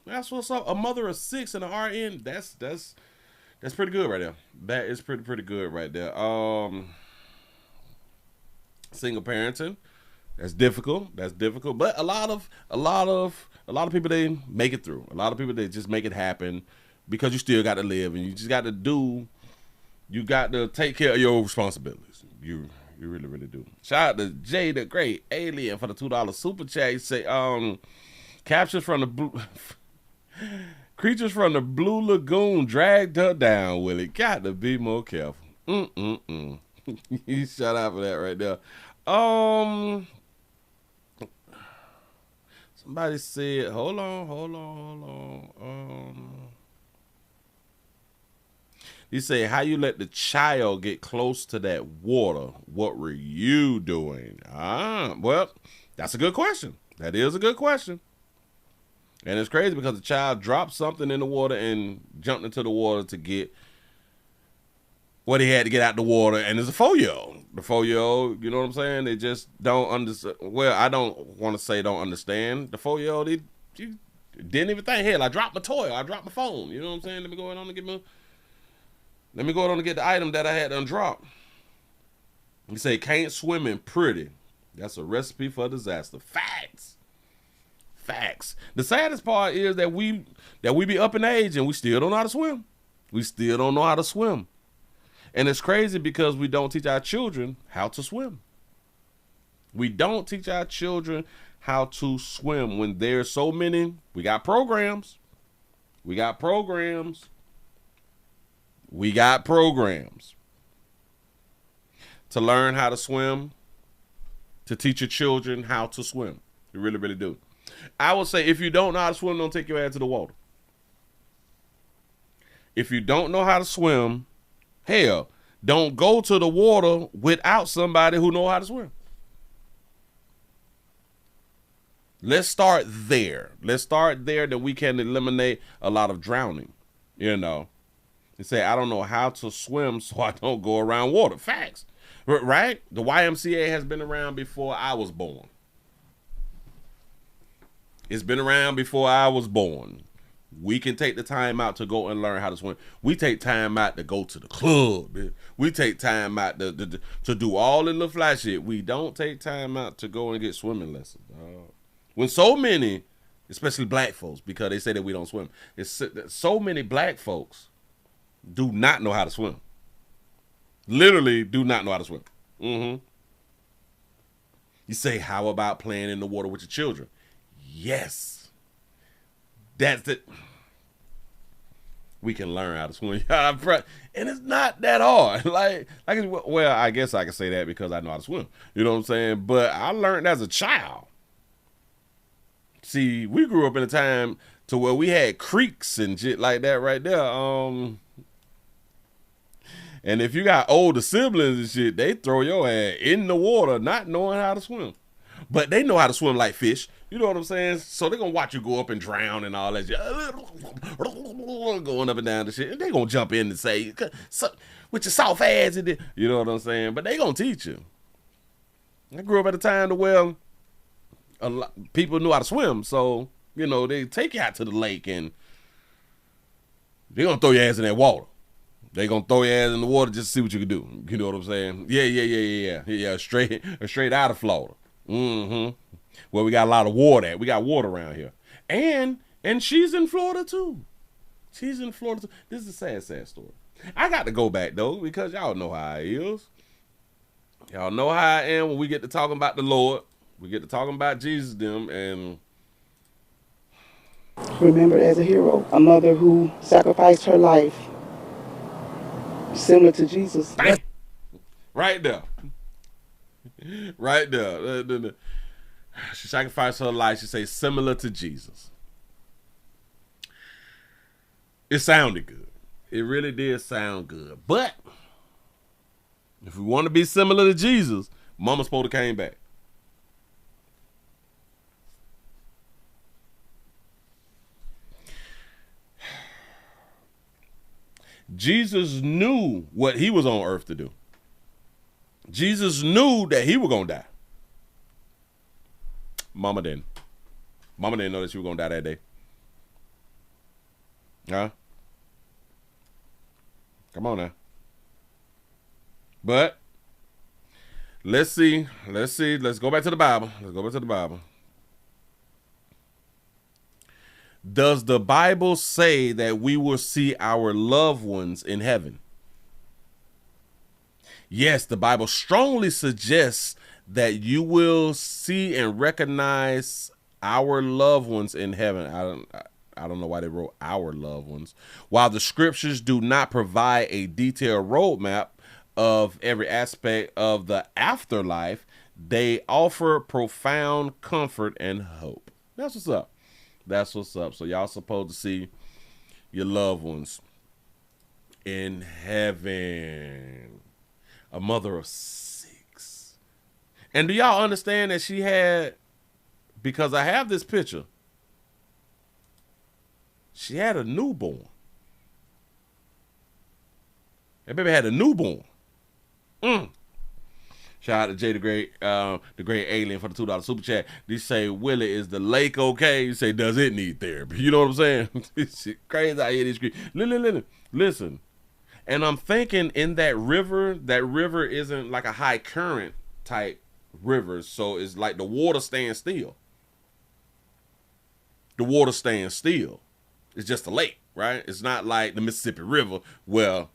That's what's up. A mother of 6 and an RN. That's pretty good right there. That is pretty good right there. Single parenting. That's difficult. But a lot of people, they make it through. A lot of people, they just make it happen because you still got to live, and you just got to take care of your responsibilities. You really do. Shout out to Jay the Great Alien for the $2 super chat. He say, creatures from the Blue Lagoon dragged her down, Willie. Got to be more careful. Shout out for that right there. Somebody said, hold on. He said, how you let the child get close to that water? What were you doing? Well, that's a good question. That is a good question. And it's crazy because the child dropped something in the water and jumped into the water to get what he had to get out the water. And it's a 4-year-old. The 4-year-old, you know what I'm saying? They just don't understand. Well, I don't want to say don't understand. The 4-year-old, he didn't even think, hell, I dropped my toy. I dropped my phone. You know what I'm saying? Let me go on and get the item that I had undropped. He say, can't swim in pretty. That's a recipe for disaster. Facts. The saddest part is that we be up in age and we still don't know how to swim. And it's crazy because we don't teach our children how to swim. We don't teach our children how to swim when there's so many. We got programs to learn how to swim, to teach your children how to swim. You really do. I would say if you don't know how to swim, don't take your ass to the water. If you don't know how to swim, hell, don't go to the water without somebody who know how to swim. Let's start there. Then we can eliminate a lot of drowning, you know. They say, I don't know how to swim, so I don't go around water. Facts, right? The YMCA has been around before I was born. It's been around before I was born. We can take the time out to go and learn how to swim. We take time out to go to the club. We take time out to do all the little fly shit. We don't take time out to go and get swimming lessons. When so many, especially black folks, because they say that we don't swim, so many black folks do not know how to swim. Literally do not know how to swim. You say, how about playing in the water with your children? Yes. That's it. We can learn how to swim. And it's not that hard. Well, I guess I can say that because I know how to swim. You know what I'm saying? But I learned as a child. See, we grew up in a time to where we had creeks and shit like that right there. And if you got older siblings and shit, they throw your ass in the water not knowing how to swim. But they know how to swim like fish. You know what I'm saying? So they're going to watch you go up and drown and all that shit. Going up and down the shit. And they're going to jump in and say, with your soft ass. You know what I'm saying? But they going to teach you. I grew up at a time to where people knew how to swim. So, you know, they take you out to the lake and they're going to throw your ass in that water. They're going to throw your ass in the water just to see what you can do. You know what I'm saying? Yeah, straight out of Florida. Well, we got a lot of water at. We got water around here. And she's in Florida too. This is a sad story. I got to go back though, because y'all know how it is. Y'all know how I am when we get to talking about the Lord. We get to talking about Jesus them and remembered as a hero, a mother who sacrificed her life Similar to Jesus. Bang! Right there. Right there. She sacrificed her life. She say similar to Jesus. It sounded good. It really did sound good. But if we want to be similar to Jesus, Mama's supposed to came back. Jesus knew what he was on earth to do. Jesus knew that he was going to die. Mama didn't. Mama didn't know that she was going to die that day. Huh? Come on now. But let's see. Let's go back to the Bible. Does the Bible say that we will see our loved ones in heaven? Yes, the Bible strongly suggests that you will see and recognize our loved ones in heaven. I don't know why they wrote our loved ones. While the scriptures do not provide a detailed roadmap of every aspect of the afterlife, they offer profound comfort and hope. That's what's up. That's what's up. So y'all supposed to see your loved ones in heaven. A mother of 6. And do y'all understand that she had, because I have this picture, she had a newborn. That baby had a newborn. Shout out to Jay the Great Alien for the $2 super chat. They say Willie, is the lake okay? You say, does it need therapy? You know what I'm saying? This shit crazy out here. This listen. And I'm thinking in that river isn't like a high current type river, so it's like the water stands still. The water stands still. It's just a lake, right? It's not like the Mississippi River where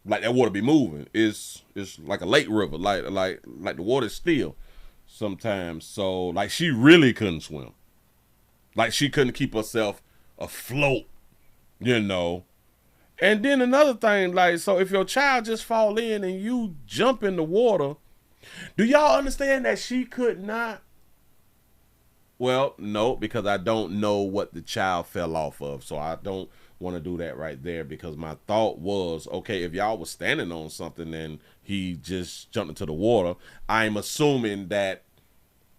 like that water be moving. It's like a lake river, like the water is still sometimes. So like she really couldn't swim. Like she couldn't keep herself afloat, you know. And then another thing, like, so if your child just fall in and you jump in the water, do y'all understand that she could not? Well, no, because I don't know what the child fell off of. So I don't want to do that right there, because my thought was, okay, if y'all was standing on something and he just jumped into the water, I'm assuming that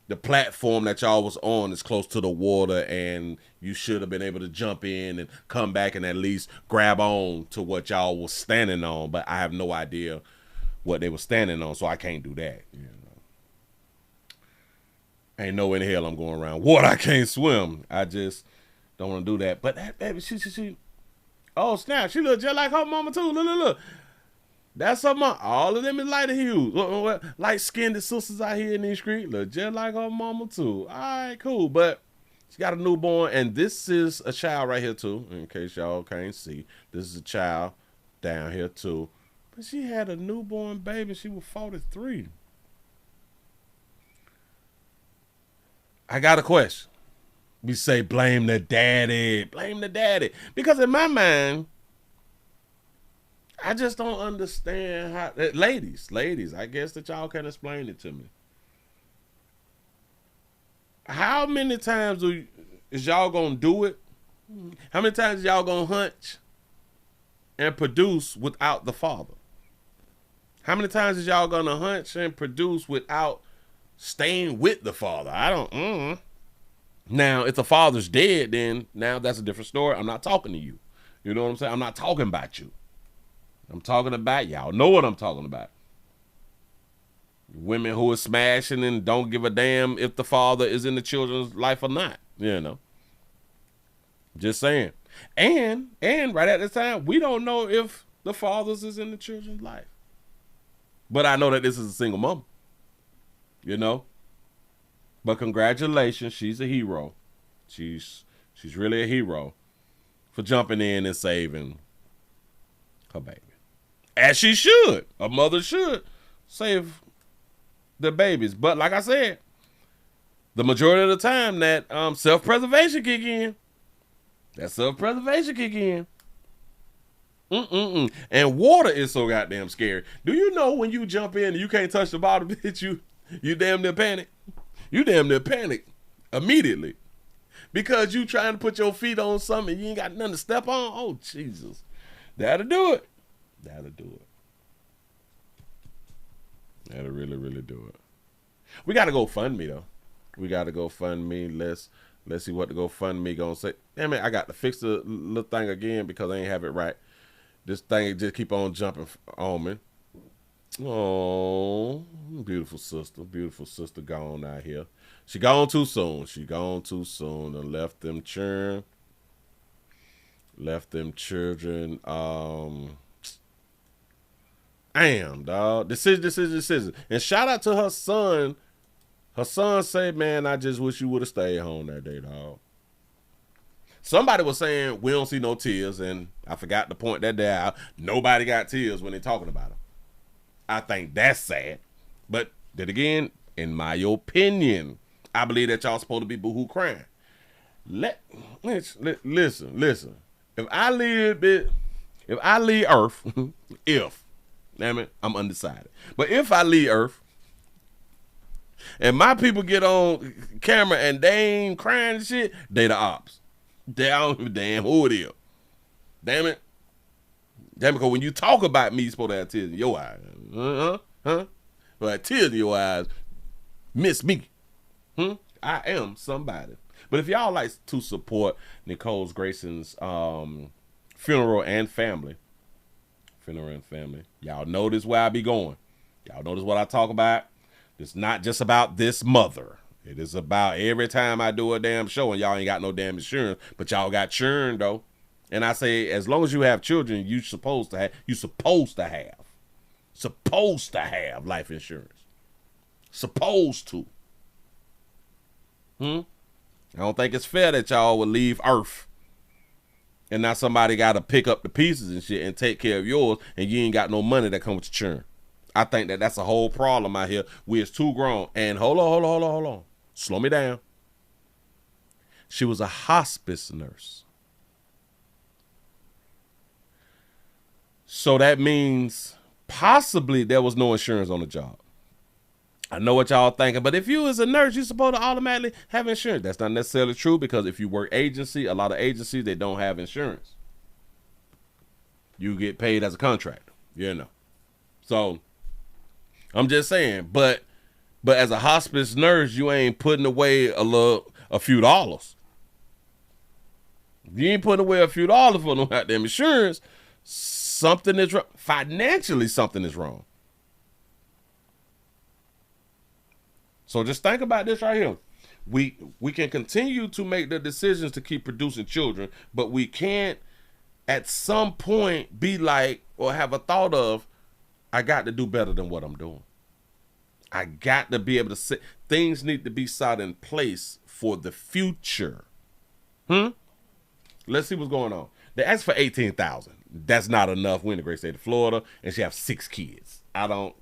the platform that y'all was on is close to the water and you should have been able to jump in and come back and at least grab on to what y'all was standing on. But I have no idea what they were standing on, so I can't do that. You know, ain't no in hell I'm going around water. I can't swim. I just don't want to do that. But that baby, she oh snap, she look just like her mama too. Look. That's her mama. All of them is lighter hues. Light-skinned sisters out here in these streets look just like her mama too. All right, cool. But she got a newborn, and this is a child right here too, in case y'all can't see. This is a child down here too. But she had a newborn baby. She was 43. I got a question. We say blame the daddy. Blame the daddy. Because in my mind, I just don't understand how, ladies, I guess that y'all can explain it to me. How many times is y'all gonna do it? How many times y'all gonna hunch and produce without the father? How many times is y'all gonna hunch and produce without staying with the father? I don't. Now, if the father's dead, then now that's a different story. I'm not talking to you. You know what I'm saying? I'm not talking about you. I'm talking about y'all. Know what I'm talking about. Women who are smashing and don't give a damn if the father is in the children's life or not. You know. Just saying. And right at this time, we don't know if the father's is in the children's life. But I know that this is a single mom. You know. But congratulations, she's a hero. She's really a hero for jumping in and saving her baby. As she should. A mother should save the babies. But like I said, the majority of the time that self-preservation kick in. That self-preservation kick in. And water is so goddamn scary. Do you know when you jump in and you can't touch the bottom, bitch, you damn near panic? You damn near panic immediately. Because you trying to put your feet on something and you ain't got nothing to step on. Oh, Jesus. That'll do it. That'll do it. That'll really, really do it. We got to go fund me, though. We got to go fund me. Let's see what the GoFundMe gonna say. Damn it, I got to fix the little thing again because I ain't have it right. This thing just keep on jumping on me. Oh, beautiful sister gone out here. She gone too soon. She gone too soon and left them children. Damn, dog. Decision. And shout out to her son. Her son said, man, I just wish you would have stayed home that day, dog. Somebody was saying, we don't see no tears, and I forgot to point that out. Nobody got tears when they're talking about him. I think that's sad. But then again, in my opinion, I believe that y'all supposed to be boohoo crying. Listen. If I leave Earth, damn it, I'm undecided. But if I leave Earth, and my people get on camera and they ain't crying and shit, they the ops. They don't give a damn who it is. Damn it. Because when you talk about me, you're supposed to have tears in your eyes. But tears in your eyes, miss me. I am somebody. But if y'all like to support Nicole Grayson's funeral and family, y'all notice where I be going. Y'all notice what I talk about. It's not just about this mother. It is about every time I do a damn show and y'all ain't got no damn insurance, but y'all got churn though. And I say, as long as you have children, you supposed to have life insurance. Supposed to. I don't think it's fair that y'all would leave Earth and now somebody got to pick up the pieces and shit and take care of yours, and you ain't got no money that comes with your churn. I think that that's a whole problem out here. We is too grown. And hold on. Slow me down. She was a hospice nurse. So that means possibly there was no insurance on the job. I know what y'all thinking, but if you as a nurse, you're supposed to automatically have insurance. That's not necessarily true, because if you work agency, a lot of agencies, they don't have insurance. You get paid as a contractor, So I'm just saying, but as a hospice nurse, you ain't putting away a few dollars. If you ain't putting away a few dollars for no goddamn insurance, something is wrong. Financially, something is wrong. So just think about this right here. We can continue to make the decisions to keep producing children, but we can't at some point be like, or have a thought of, I got to do better than what I'm doing. I got to be able to say things need to be set in place for the future. Let's see what's going on. They asked for $18,000. That's not enough. We're in the great state of Florida, and she has 6 kids.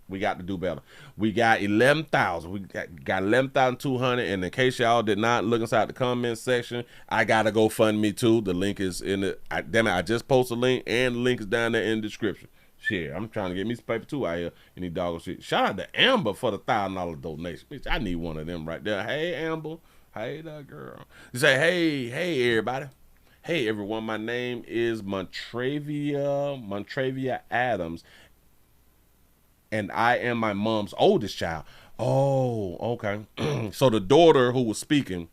We got to do better. We got 11,000. We got 11,200. And in case y'all did not look inside the comment section, I got to GoFundMe too. The link is in the, I just posted a link, and the link is down there in the description. Shit, I'm trying to get me some paper too out here. Any dog shit. Shout out to Amber for the $1,000 donation. Bitch, I need one of them right there. Hey, Amber. Hey, that girl. You say, hey, everybody. Hey, everyone. My name is Montravia Adams, and I am my mom's oldest child. Oh, okay. So the daughter who was speaking,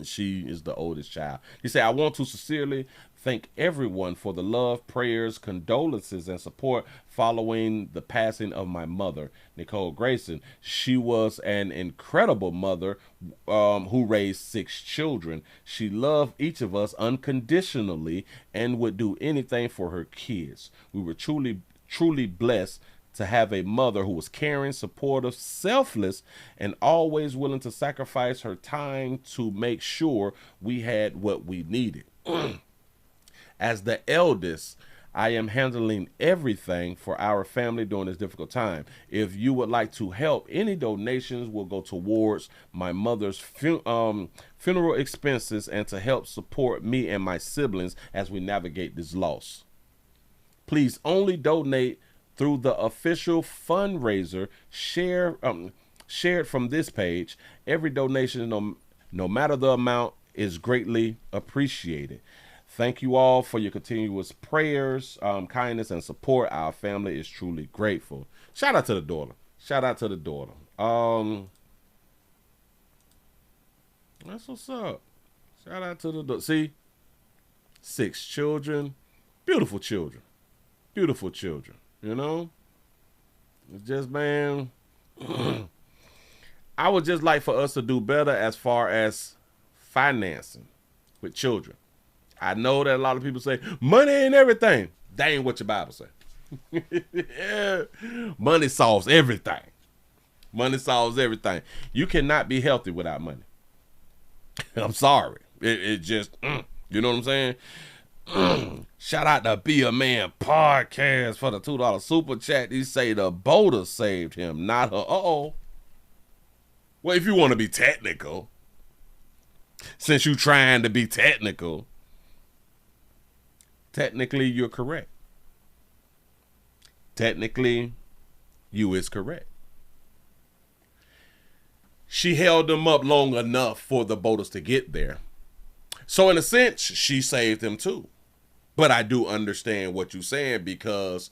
she is the oldest child. He said, I want to sincerely thank everyone for the love, prayers, condolences, and support following the passing of my mother, Nicole Grayson. She was an incredible mother who raised 6 children. She loved each of us unconditionally and would do anything for her kids. We were truly blessed to have a mother who was caring, supportive, selfless, and always willing to sacrifice her time to make sure we had what we needed. As the eldest, I am handling everything for our family during this difficult time. If you would like to help, any donations will go towards my mother's funeral expenses and to help support me and my siblings as we navigate this loss. Please only donate through the official fundraiser shared from this page. Every donation, no matter the amount, is greatly appreciated. Thank you all for your continuous prayers, kindness, and support. Our family is truly grateful. Shout out to the daughter. Shout out to the daughter. That's what's up. Shout out to the daughter. See, 6 children, beautiful children, beautiful children. You know, it's just, man. I would just like for us to do better as far as financing with children. I know that a lot of people say money ain't everything. That ain't what your Bible say. Yeah. Money solves everything. Money solves everything. You cannot be healthy without money. I'm sorry. It just, you know what I'm saying? Shout out to Be a Man Podcast for the $2 super chat. He say the boulder saved him, not her. Uh-oh. Well, if you want to be technical, since you trying to be technically you're correct. Technically, you is correct. She held them up long enough for the boaters to get there. So in a sense, she saved him too. But I do understand what you're saying, because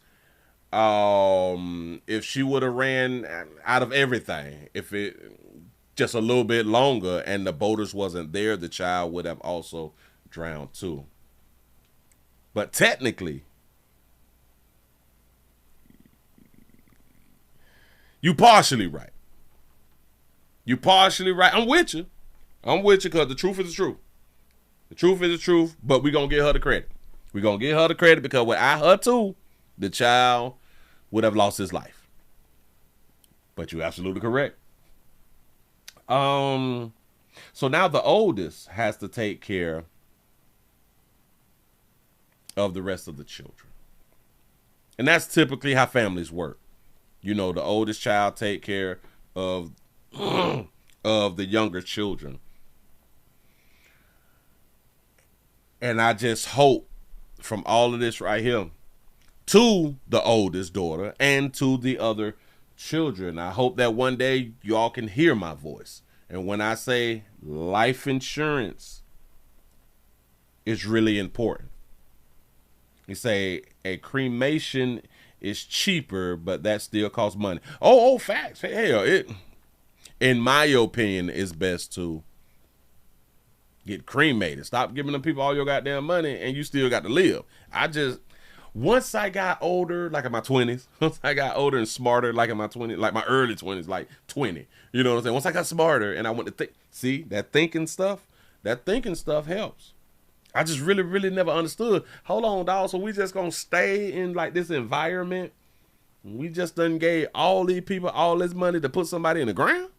if she would have ran out of everything, if it just a little bit longer and the boaters wasn't there, the child would have also drowned too. But technically, you partially right. You partially right. I'm with you. I'm with you, because the truth is the truth. The truth is the truth, but we're going to give her the credit. We're going to give her the credit, because without her too, the child would have lost his life. But you're absolutely correct. So now the oldest has to take care of the rest of the children. And that's typically how families work. You know, the oldest child take care of of the younger children. And I just hope from all of this right here, to the oldest daughter and to the other children, I hope that one day y'all can hear my voice. And when I say life insurance is really important. You say a cremation is cheaper, but that still costs money. Oh, facts. Hell, in my opinion, it's best to get cremated. Stop giving them people all your goddamn money and you still got to live. Once I got older, like in my 20s, once I got older and smarter, like in my 20s, like my early 20s, like 20, you know what I'm saying? Once I got smarter and I went to think, see, that thinking stuff helps. I just really, really never understood. Hold on, dog. So we just gonna stay in like this environment? We just done gave all these people all this money to put somebody in the ground?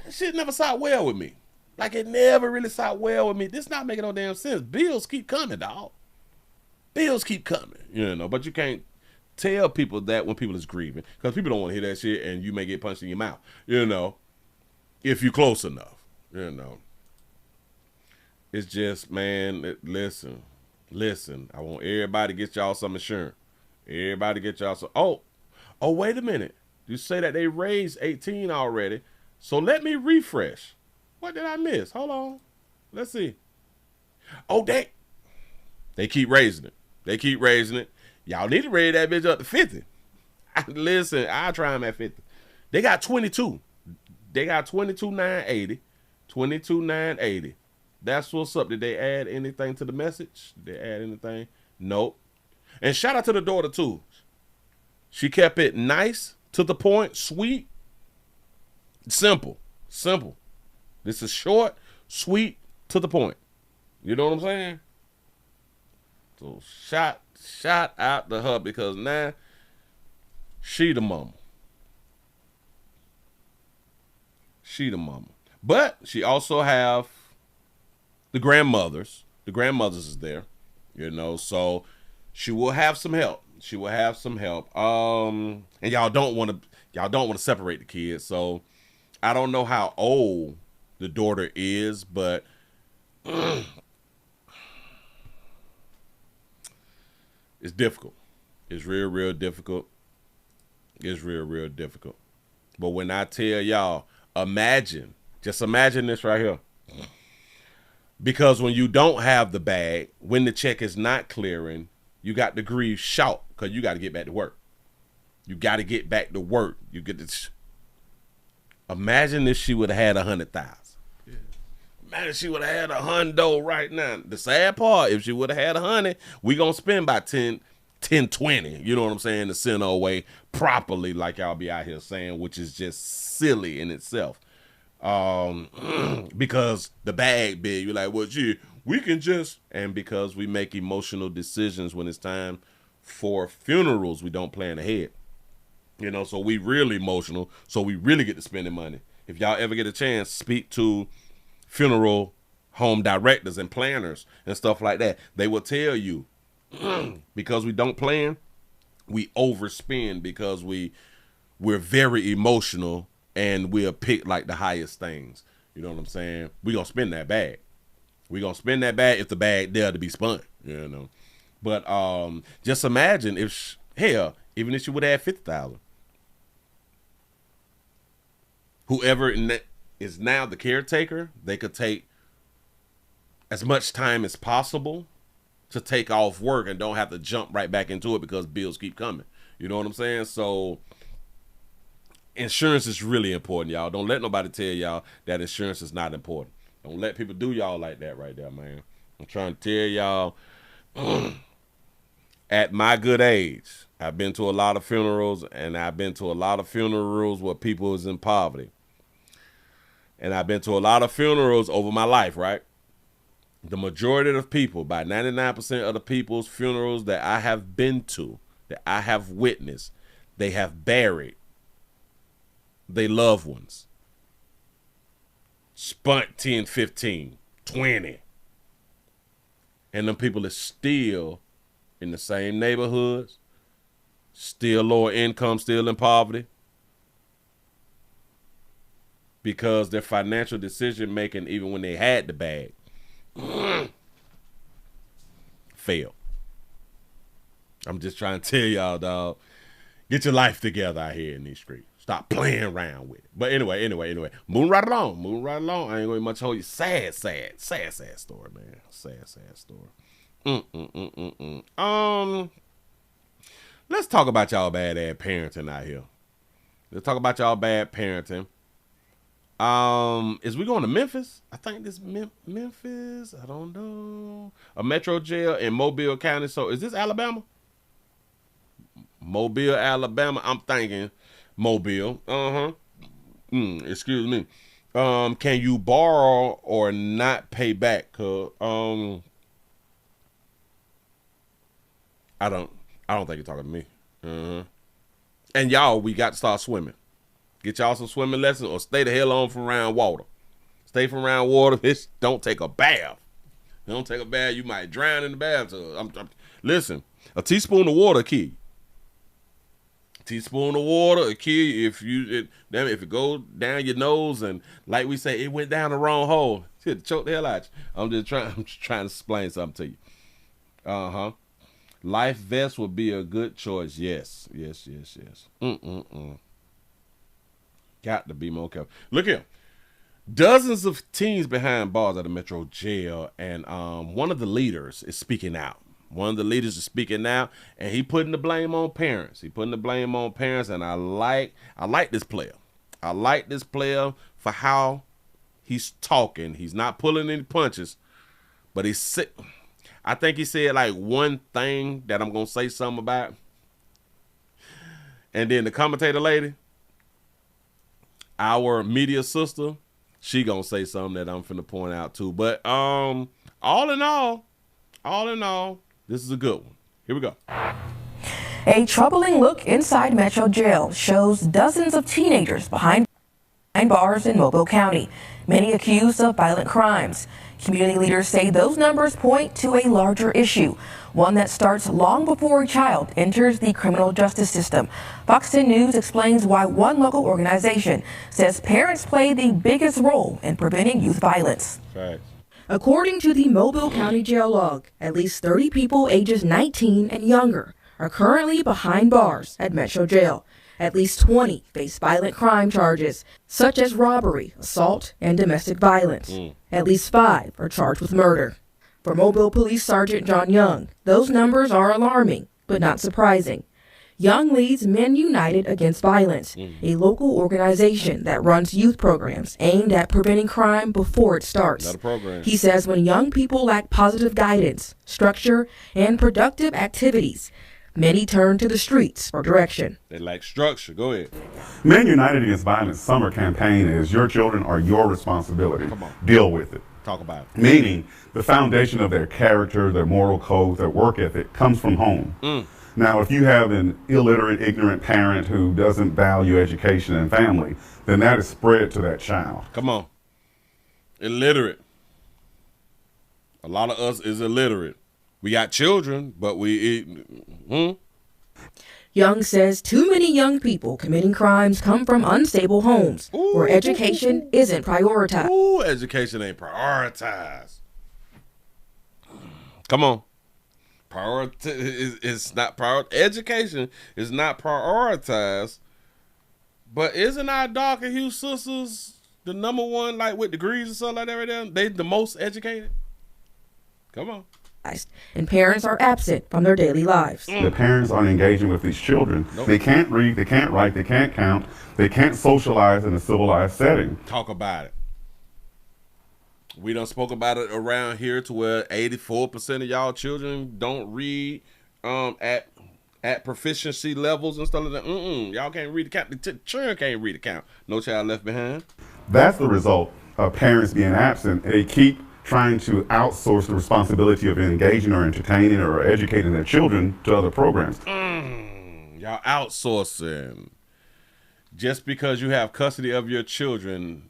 That shit never sat well with me. Like, it never really sat well with me. This not making no damn sense. Bills keep coming, dog. Bills keep coming, you know. But you can't tell people that when people is grieving, because people don't want to hear that shit, and you may get punched in your mouth, you know, if you close enough, you know. It's just, man, listen. I want everybody to get y'all some insurance. Everybody get y'all some. Oh, wait a minute. You say that they raised 18 already. So let me refresh. What did I miss? Hold on. Let's see. Oh, they keep raising it. They keep raising it. Y'all need to raise that bitch up to 50. Listen, I'll try them at 50. They got 22. They got 22,980. 22,980. That's what's up. Did they add anything to the message? Did they add anything? Nope. And shout out to the daughter too. She kept it nice, to the point, sweet, simple. This is short, sweet, to the point. You know what I'm saying? So shout out to her, because now she the mama. She the mama. But she also have the grandmothers. The grandmothers is there, you know, so she will have some help. She will have some help. And y'all don't want to separate the kids. So I don't know how old the daughter is, but it's difficult. It's real, real difficult. It's real, real difficult. But when I tell y'all, just imagine this right here. Because when you don't have the bag, when the check is not clearing, you got to grieve short because you got to get back to work. You got to get back to work. You get to. Imagine if she would have had 100,000. Yeah. Imagine if she would have had $100 right now. The sad part, if she would have had 100, we gonna spend by 10, 20. You know what I'm saying? To send her away properly, like y'all be out here saying, which is just silly in itself. Because the bag big, you're like, well, gee, we can just, and because we make emotional decisions when it's time for funerals, we don't plan ahead. You know, so we really emotional, so we really get to spending money. If y'all ever get a chance, speak to funeral home directors and planners and stuff like that. They will tell you, because we don't plan, we overspend because we're very emotional and we'll pick like the highest things. You know what I'm saying? We gonna spend that bag. We gonna spend that bag if the bag there to be spun. You know, but just imagine if hell, even if she would have had 50,000, whoever is now the caretaker, they could take as much time as possible to take off work and don't have to jump right back into it because bills keep coming. You know what I'm saying? So insurance is really important, y'all. Don't let nobody tell y'all that insurance is not important. Don't let people do y'all like that right there, man. I'm trying to tell y'all, at my good age, I've been to a lot of funerals, and I've been to a lot of funerals where people is in poverty. And I've been to a lot of funerals over my life, right? The majority of people, by 99% of the people's funerals that I have been to, that I have witnessed, they have buried their loved ones. Spunt 10, 15, 20. And them people is still in the same neighborhoods, still lower income, still in poverty, because their financial decision making, even when they had the bag, failed. I'm just trying to tell y'all, dog, get your life together out here in these streets. Stop playing around with it. But anyway, moving right along. I ain't gonna much hold you. Sad story, man. Sad story. Let's talk about y'all bad ass parenting out here. Let's talk about y'all bad parenting. Is we going to Memphis? I think this Memphis. I don't know. A metro jail in Mobile County. So is this Alabama? Mobile, Alabama. I'm thinking Mobile. Excuse me. Can you borrow or not pay back? Cause I don't think you're talking to me. And y'all, we got to start swimming. Get y'all some swimming lessons or stay the hell on from around water. Stay from around water. Bitch, don't take a bath. Don't take a bath. You might drown in the bathtub. Listen, a teaspoon of water kill you. Teaspoon of water will kill you if it goes down your nose, and like we say, it went down the wrong hole. Shit, choke the hell out you. I'm just trying to explain something to you. Life vest would be a good choice. Yes. Got to be more careful. Look here. Dozens of teens behind bars at a metro jail, and one of the leaders is speaking out. And he putting the blame on parents. And I like this player. I like this player for how he's talking. He's not pulling any punches, but he's sick. I think he said like one thing that I'm going to say something about. And then the commentator lady, our media sister, she going to say something that I'm finna point out too. But all in all, this is a good one. Here we go. A troubling look inside Metro Jail shows dozens of teenagers behind bars in Mobile County, many accused of violent crimes. Community leaders say those numbers point to a larger issue, one that starts long before a child enters the criminal justice system. Fox 10 News explains why one local organization says parents play the biggest role in preventing youth violence. Right. According to the Mobile County Jail log, at least 30 people ages 19 and younger are currently behind bars at Metro Jail. At least 20 face violent crime charges, such as robbery, assault, and domestic violence. At least 5 are charged with murder. For Mobile Police Sergeant John Young, those numbers are alarming, but not surprising. Young leads Men United Against Violence, a local organization that runs youth programs aimed at preventing crime before it starts. Not a program. He says when young people lack positive guidance, structure, and productive activities, many turn to the streets for direction. They lack structure. Go ahead. Men United Against Violence summer campaign is your children are your responsibility. Come on. Deal with it. Talk about it. Meaning the foundation of their character, their moral code, their work ethic comes from home. Now, if you have an illiterate, ignorant parent who doesn't value education and family, then that is spread to that child. Come on. Illiterate. A lot of us is illiterate. We got children, but Young says too many young people committing crimes come from unstable homes where education isn't prioritized. Ooh, education ain't prioritized. Come on. Education is not prioritized. But isn't our dark and hue sisters the number one, like with degrees and stuff like that right there? They the most educated? Come on. And parents are absent from their daily lives. The parents aren't engaging with these children. Nope. They can't read, they can't write, they can't count, they can't socialize in a civilized setting. Talk about it. We done spoke about it around here to where 84% of y'all children don't read at proficiency levels and stuff like that. Y'all can't read the count. The children can't read the count. No Child Left Behind. That's the result of parents being absent. They keep trying to outsource the responsibility of engaging or entertaining or educating their children to other programs. Y'all outsourcing. Just because you have custody of your children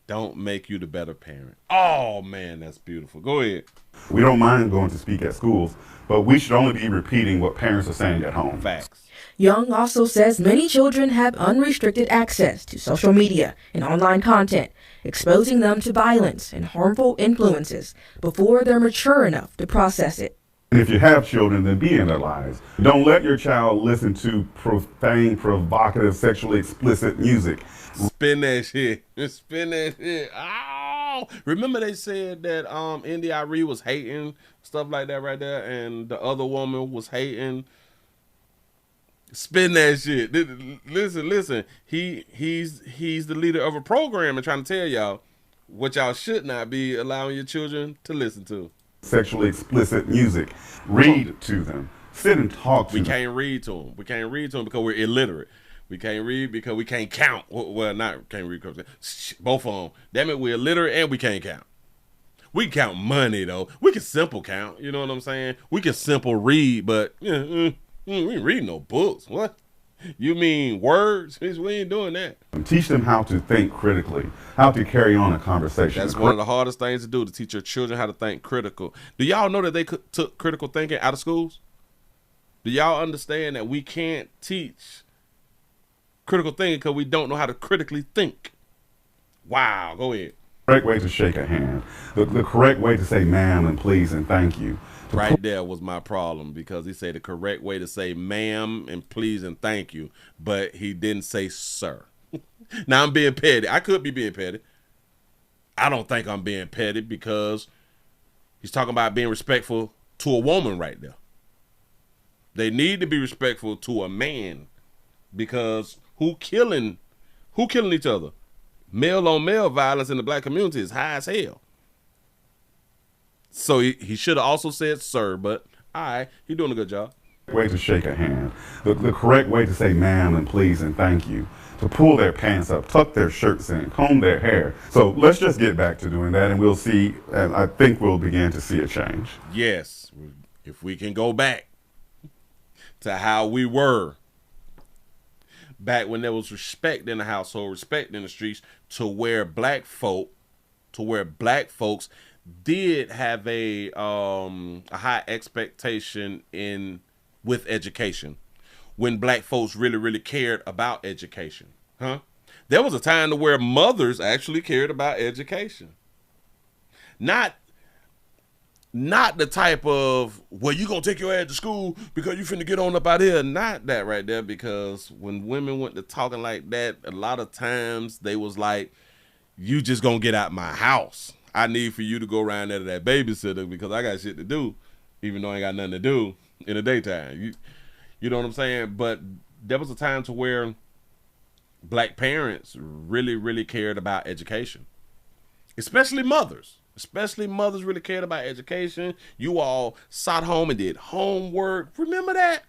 don't make you the better parent. Oh, man, that's beautiful. Go ahead. We don't mind going to speak at schools, but we should only be repeating what parents are saying at home. Facts. Young also says many children have unrestricted access to social media and online content, exposing them to violence and harmful influences before they're mature enough to process it. And if you have children, then be in their lives. Don't let your child listen to profane, provocative, sexually explicit music. Spin that shit. Spin that shit. Ow! Remember they said that NDIRE was hating, stuff like that right there, and the other woman was hating. Spin that shit. Listen. He's the leader of a program and trying to tell y'all what y'all should not be allowing your children to listen to. Sexually explicit music. Read to them. Sit and talk to them. We can't read to them. We can't read to them because we're illiterate. We can't read because we can't count. Well, not can't read. Both of them. Damn it, we're illiterate and we can't count. We can count money though. We can simple count. You know what I'm saying? We can simple read, but we ain't reading no books. What? You mean words? We ain't doing that. Teach them how to think critically, how to carry on a conversation. That's one of the hardest things to do, to teach your children how to think critical. Do y'all know that they took critical thinking out of schools? Do y'all understand that we can't teach critical thinking because we don't know how to critically think? Wow, go ahead. The correct way to shake a hand. The correct way to say ma'am and please and thank you. Right there was my problem, because he said the correct way to say ma'am and please and thank you, but he didn't say sir. Now I'm being petty. I could be being petty. I don't think I'm being petty because he's talking about being respectful to a woman right there. They need to be respectful to a man, because who killing each other? Male on male violence in the black community is high as hell. So he should have also said sir, but all right, he's doing a good job. Way to shake a hand. The correct way to say ma'am and please and thank you. To pull their pants up, tuck their shirts in, comb their hair. So let's just get back to doing that, and we'll see, and I think we'll begin to see a change. Yes, if we can go back to how we were back when there was respect in the household, respect in the streets, to where black folks did have a high expectation with education, when black folks really cared about education. There was a time to where mothers actually cared about education. Not Not the type of, well, you gonna take your ass to school because you finna get on up out here. Not that right there, because when women went to talking like that, a lot of times they was like, you just gonna get out my house. I need for you to go around there to that babysitter because I got shit to do, even though I ain't got nothing to do in the daytime. You know what I'm saying? But there was a time to where black parents really, really cared about education, especially mothers. Especially mothers really cared about education. You all sat home and did homework. Remember that?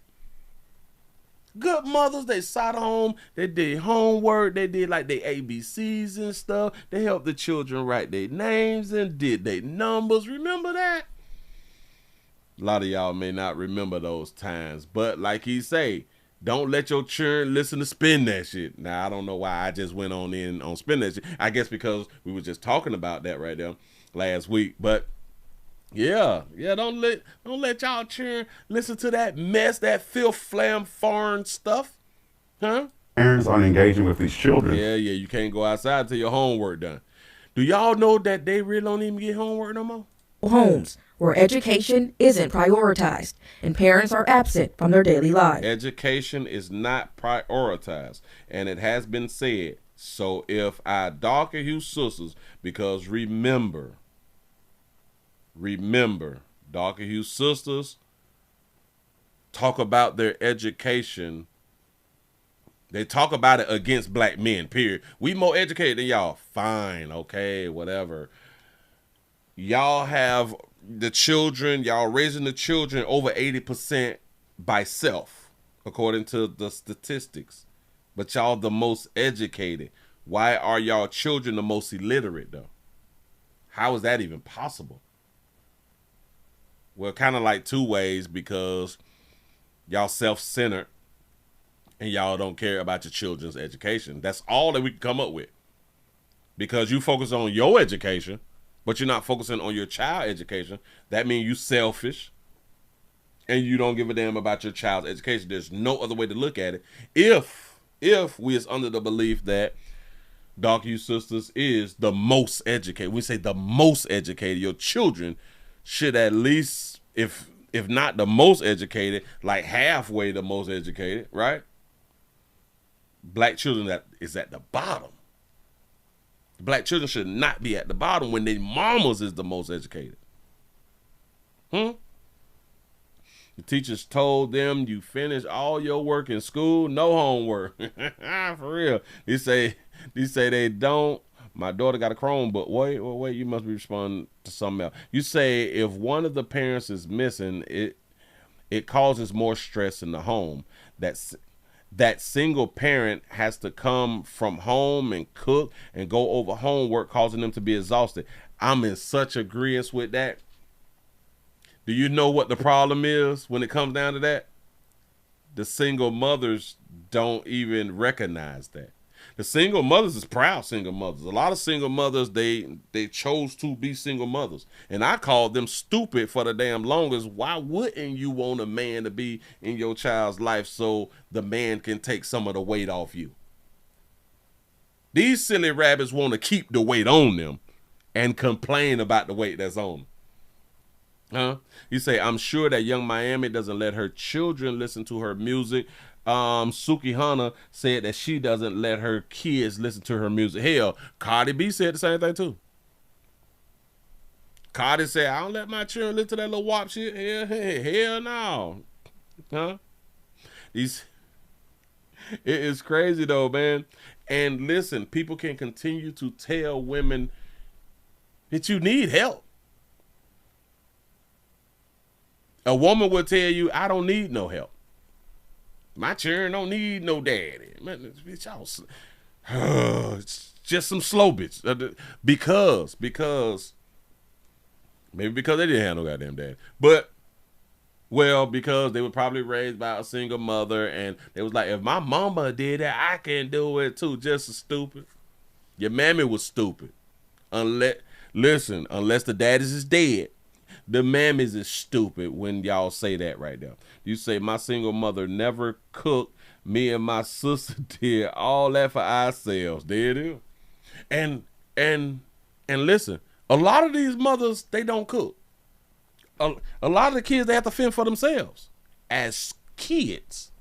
Good mothers, they sat home, they did homework, they did like their ABCs and stuff. They helped the children write their names and did their numbers. Remember that? A lot of y'all may not remember those times, but like he say, don't let your children listen to spin that shit. Now, I don't know why I just went on in on spin that shit. I guess because we were just talking about that right there last week. But yeah, don't let y'all children listen to that mess, that filth, flam, foreign stuff. Huh? Parents aren't engaging with these children. Yeah, you can't go outside till your homework done. Do y'all know that they really don't even get homework no more? Homes where education isn't prioritized and parents are absent from their daily lives. Education is not prioritized, and it has been said. So if I darken you sisters, because remember, darker hue sisters talk about their education. They talk about it against black men, period. We more educated than y'all. Fine, okay, whatever. Y'all have the children, y'all raising the children over 80% by self, according to the statistics. But y'all the most educated. Why are y'all children the most illiterate, though? How is that even possible? Well, kind of like two ways, because y'all self-centered and y'all don't care about your children's education. That's all that we can come up with. Because you focus on your education, but you're not focusing on your child education. That means you selfish and you don't give a damn about your child's education. There's no other way to look at it. If we is under the belief that Dark You Sisters is the most educated, we say the most educated, your children should at least, if not the most educated, like halfway the most educated, right? Black children that is at the bottom. Black children should not be at the bottom when their mamas is the most educated. The teachers told them, you finish all your work in school, no homework. For real. They say they don't. My daughter got a Chromebook. Wait, you must be responding to something else. You say if one of the parents is missing, it causes more stress in the home. That single parent has to come from home and cook and go over homework, causing them to be exhausted. I'm in such agreement with that. Do you know what the problem is when it comes down to that? The single mothers don't even recognize that. The single mothers is proud single mothers. A lot of single mothers, they chose to be single mothers. And I called them stupid for the damn longest. Why wouldn't you want a man to be in your child's life so the man can take some of the weight off you? These silly rabbits want to keep the weight on them and complain about the weight that's on them. Huh? You say, I'm sure that Young Miami doesn't let her children listen to her music. Suki Hana said that she doesn't let her kids listen to her music. Hell, Cardi B said the same thing too. Cardi said, I don't let my children listen to that little WAP shit. Hell no. Huh? It is crazy though, man. And listen, people can continue to tell women that you need help. A woman will tell you, I don't need no help. My children don't need no daddy. Man, bitch, y'all, it's just some slow bitch. Because maybe because they didn't have no goddamn daddy. But, well, because they were probably raised by a single mother, and they was like, if my mama did it, I can do it too. Just as stupid. Your mammy was stupid. Unless the daddies is dead. The mammies is stupid when y'all say that right now. You say my single mother never cooked. Me and my sister did all that for ourselves. There it is. And listen, a lot of these mothers, they don't cook. a lot of the kids, they have to fend for themselves. As kids,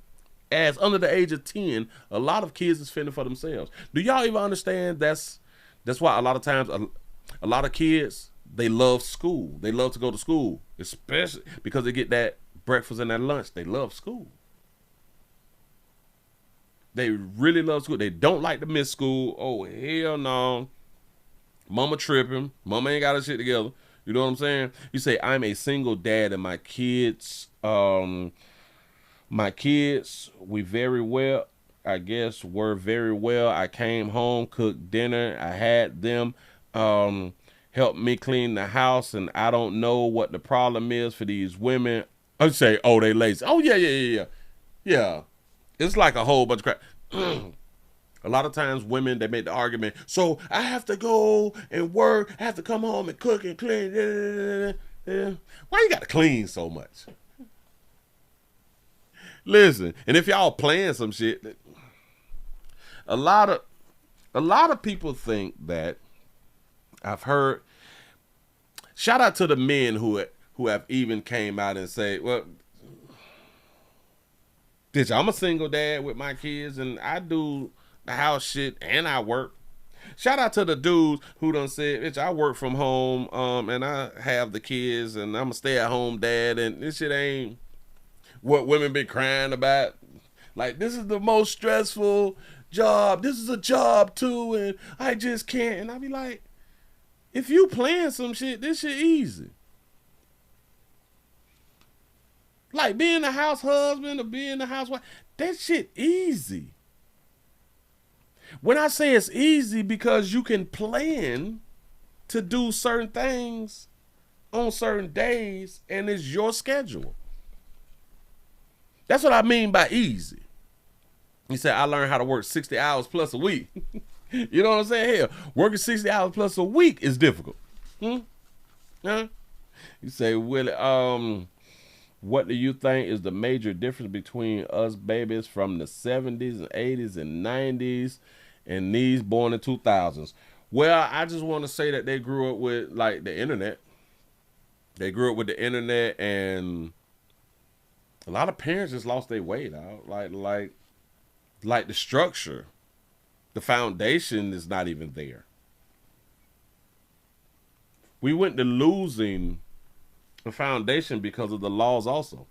as under the age of 10, a lot of kids is fending for themselves. Do y'all even understand that's why a lot of times a lot of kids, they love school. They love to go to school, especially because they get that breakfast and that lunch. They love school. They really love school. They don't like to miss school. Oh, hell no. Mama tripping. Mama ain't got her shit together. You know what I'm saying? You say, I'm a single dad and my kids, we very well, I guess, were very well. I came home, cooked dinner. I had them help me clean the house, and I don't know what the problem is for these women. I say, oh, they lazy. Oh, yeah. It's like a whole bunch of crap. A lot of times women, they make the argument, so I have to go and work, I have to come home and cook and clean. Why you got to clean so much? Listen, and if y'all playing some shit, a lot of people think that, I've heard, shout out to the men who have even came out and say, well, bitch, I'm a single dad with my kids and I do the house shit and I work. Shout out to the dudes who done said, bitch, I work from home and I have the kids and I'm a stay-at-home dad, and this shit ain't what women been crying about. Like, this is the most stressful job. This is a job too, and I just can't. And I be like, if you playing some shit, this shit easy. Like being a house husband or being a housewife, that shit easy. When I say it's easy, because you can plan to do certain things on certain days and it's your schedule. That's what I mean by easy. You say, I learned how to work 60 hours plus a week. You know what I'm saying? Hell, working 60 hours plus a week is difficult. Huh? You say, Willie, what do you think is the major difference between us babies from the 70s and 80s and 90s and these born in 2000s? Well, I just want to say that they grew up with, like, the internet. They grew up with the internet, and a lot of parents just lost their way, dog. Like the structure, the foundation is not even there. We went to losing the foundation because of the laws also.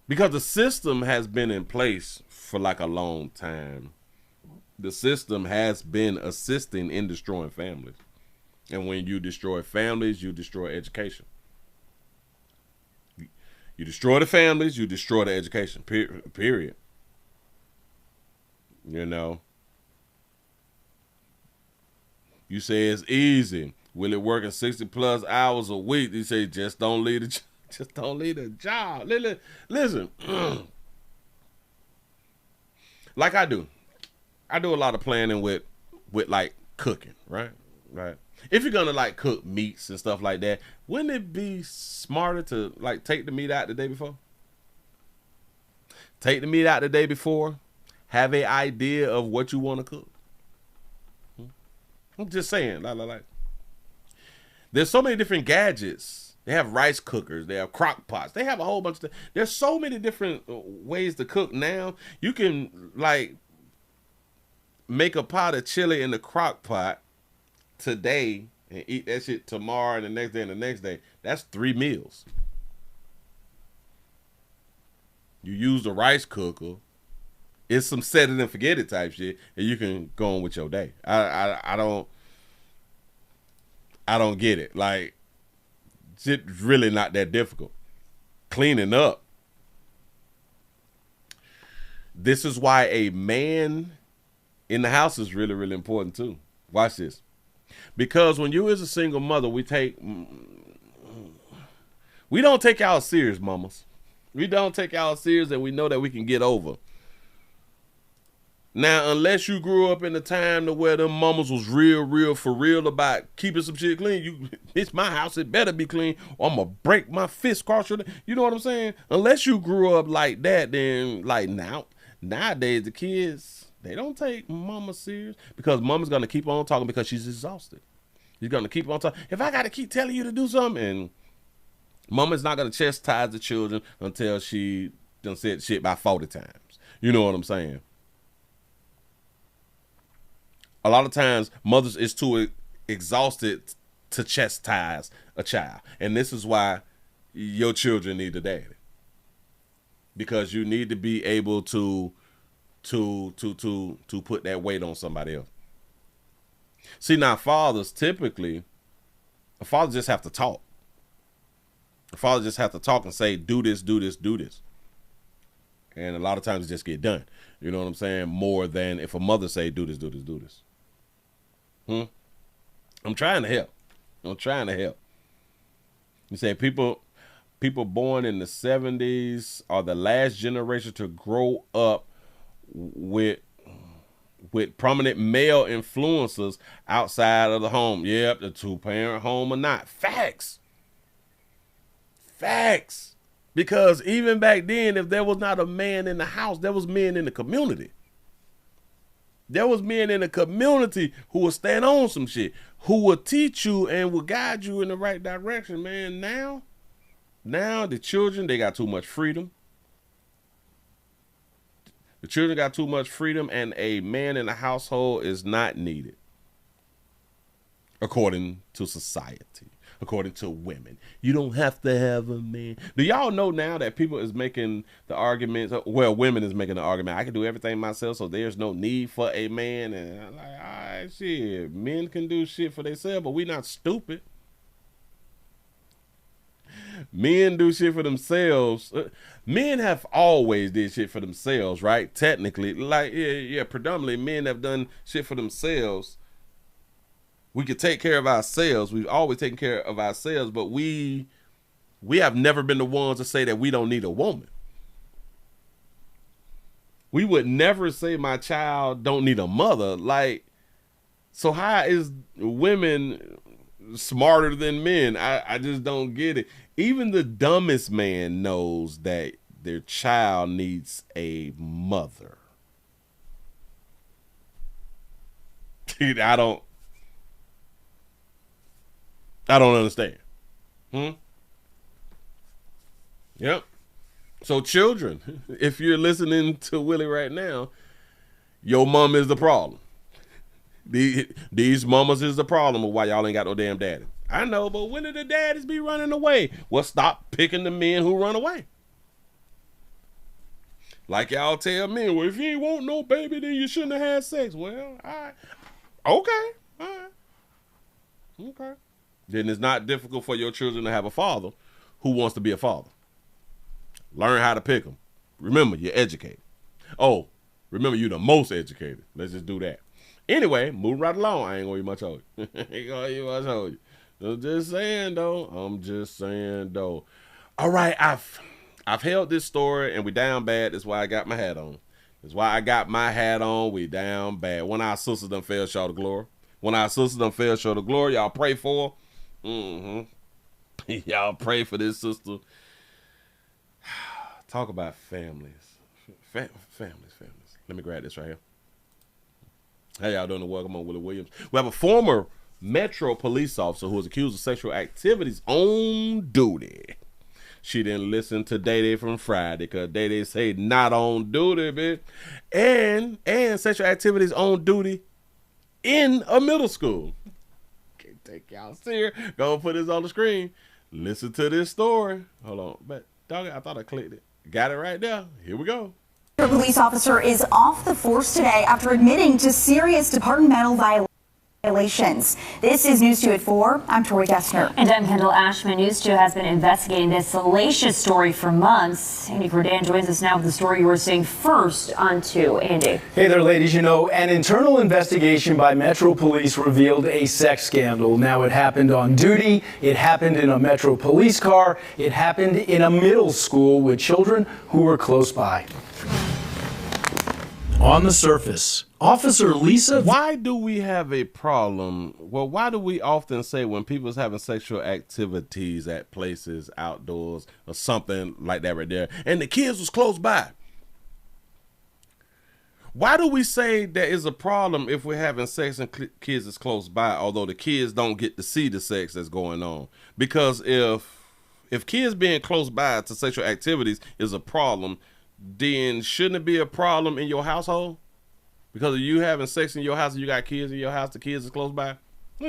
Because the system has been in place for like a long time. The system has been assisting in destroying families. And when you destroy families, you destroy education. You destroy the families, you destroy the education, period. You know? You say it's easy. Will it working 60 plus hours a week? You say just don't leave the job. Listen, like I do a lot of planning with like cooking, right? Right. If you're gonna like cook meats and stuff like that, wouldn't it be smarter to like take the meat out the day before? Take the meat out the day before. Have an idea of what you want to cook. I'm just saying, like, there's so many different gadgets. They have rice cookers. They have crock pots. They have a whole bunch of stuff. There's so many different ways to cook now. You can like make a pot of chili in the crock pot today and eat that shit tomorrow and the next day and the next day. That's 3 meals. You use the rice cooker. It's some set it and forget it type shit, and you can go on with your day. I don't get it. Like, it's really not that difficult. Cleaning up. This is why a man in the house is really, really important too. Watch this. Because when you as a single mother, we don't take y'all serious, mamas. We don't take y'all serious, and we know that we can get over. Now, unless you grew up in the time to where them mamas was real for real about keeping some shit clean, it's my house, it better be clean, or I'm gonna break my fist across your, you know what I'm saying? Unless you grew up like that, then like nowadays the kids, They don't take mama serious because mama's going to keep on talking because she's exhausted. She's going to keep on talking. If I got to keep telling you to do something, and mama's not going to chastise the children until she done said shit about 40 times. You know what I'm saying? A lot of times, mothers is too exhausted to chastise a child. And this is why your children need a daddy. Because you need to be able to put that weight on somebody else. See, now fathers typically, a father just have to talk. A father just have to talk and say, do this, do this, do this. And a lot of times it just get done. You know what I'm saying? More than if a mother say, do this, do this, do this. I'm trying to help. I'm trying to help. You say people born in the 70s are the last generation to grow up with prominent male influences outside of the home. Yep, the 2-parent home or not. Facts. Facts. Because even back then, if there was not a man in the house, there was men in the community. There was men in the community who would stand on some shit, who would teach you and would guide you in the right direction, man. Now the children, they got too much freedom. The children got too much freedom, and a man in the household is not needed, according to society, according to women. You don't have to have a man. Do y'all know now that people is making the argument, well, women is making the argument, I can do everything myself, so there's no need for a man. And I'm like, all right, shit, men can do shit for themselves, but we not stupid. Men do shit for themselves. Men have always did shit for themselves, right? Technically, like, yeah, predominantly men have done shit for themselves. We could take care of ourselves. We've always taken care of ourselves, but we have never been the ones to say that we don't need a woman. We would never say my child don't need a mother. Like, so how is women smarter than men? I just don't get it. Even the dumbest man knows that their child needs a mother. Dude, I don't understand. Yep. So children, if you're listening to Willie right now, your mom is the problem. These mamas is the problem of why y'all ain't got no damn daddy. I know, but when did the daddies be running away? Well, stop picking the men who run away. Like y'all tell men, well, if you ain't want no baby, then you shouldn't have had sex. Well, okay. All right. Okay. Then it's not difficult for your children to have a father who wants to be a father. Learn how to pick them. Remember, you're educated. Oh, remember, you're the most educated. Let's just do that. Anyway, moving right along. I ain't gonna eat much of you. Ain't gonna eat much of you. I'm just saying though. All right, I've held this story and we down bad. That's why I got my hat on. We down bad. When our sisters done fell short of glory. Y'all pray for her. Y'all pray for this sister. Talk about families. Families. Let me grab this right here. How y'all doing? Welcome on Willie Williams. We have a former Metro police officer who was accused of sexual activities on duty. She didn't listen to Day from Friday because Day say not on duty, bitch. And sexual activities on duty in a middle school. Can't take y'all serious. Go put this on the screen. Listen to this story. Hold on. But dog, I thought I clicked it. Got it right there. Here we go. A police officer is off the force today after admitting to serious departmental violations. This is News 2 at 4. I'm Tori Gessner. And I'm Kendall Ashman. News 2 has been investigating this salacious story for months. Andy Cordan joins us now with the story you were seeing first on 2. Andy. Hey there, ladies. You know, an internal investigation by Metro Police revealed a sex scandal. Now, it happened on duty. It happened in a Metro Police car. It happened in a middle school with children who were close by. On the surface, Officer Lisa... Why do we have a problem? Well, why do we often say when people's having sexual activities at places, outdoors, or something like that right there, and the kids was close by? Why do we say there is a problem if we're having sex and kids is close by, although the kids don't get to see the sex that's going on? Because if kids being close by to sexual activities is a problem, then shouldn't it be a problem in your household? Because if you having sex in your house and you got kids in your house, the kids is close by?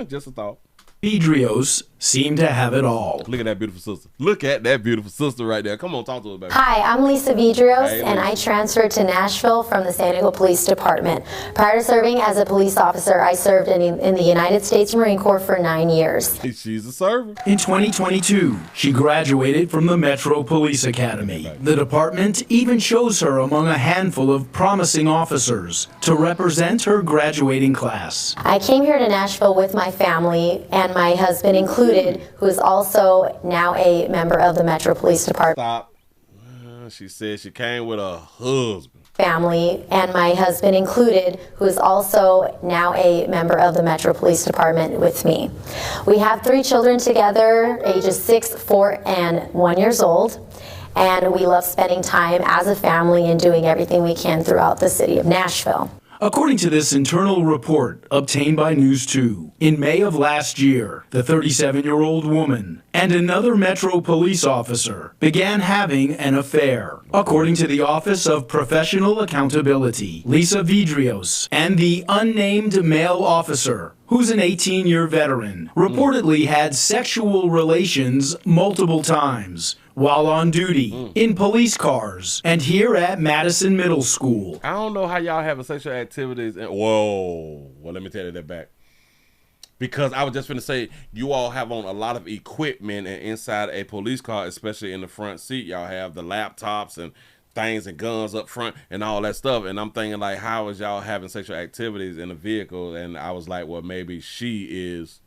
Just a thought. Vidrios seem to have it all. Look at that beautiful sister. Look at that beautiful sister right there. Come on, talk to us, baby. Hi, I'm Lisa Vidrios, Hey, and Lisa. I transferred to Nashville from the San Diego Police Department. Prior to serving as a police officer, I served in the United States Marine Corps for 9 years. She's a server. In 2022, she graduated from the Metro Police Academy. The department even chose her among a handful of promising officers to represent her graduating class. I came here to Nashville with my family and my husband included, who is also now a member of the Metro Police Department. Stop. She said she came with a husband. Family and my husband included, who is also now a member of the Metro Police Department with me. We have 3 children together, ages 6, 4, and 1 years old. And we love spending time as a family and doing everything we can throughout the city of Nashville. According to this internal report obtained by News 2, in May of last year, the 37-year-old woman and another Metro police officer began having an affair. According to the Office of Professional Accountability, Lisa Vidrios and the unnamed male officer, who's an 18-year veteran, reportedly had sexual relations multiple times while on duty, in police cars, and here at Madison Middle School. I don't know how y'all having sexual activities. Whoa. Well, let me tell you that back. Because I was just going to say, you all have on a lot of equipment, and inside a police car, especially in the front seat, y'all have the laptops and things and guns up front and all that stuff. And I'm thinking, like, how is y'all having sexual activities in a vehicle? And I was like, well, maybe she is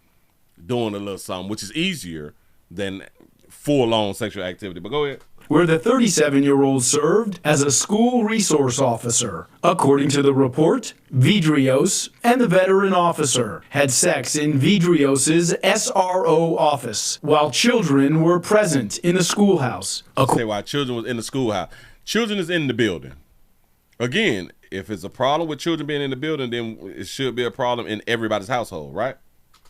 doing a little something, which is easier than full-on sexual activity. But go ahead. Where the 37-year-old served as a school resource officer. According to the report, Vidrios and the veteran officer had sex in Vidrios's SRO office while children were present in the schoolhouse. Say while children was in the schoolhouse. Children is in the building. Again, if it's a problem with children being in the building, then it should be a problem in everybody's household, right?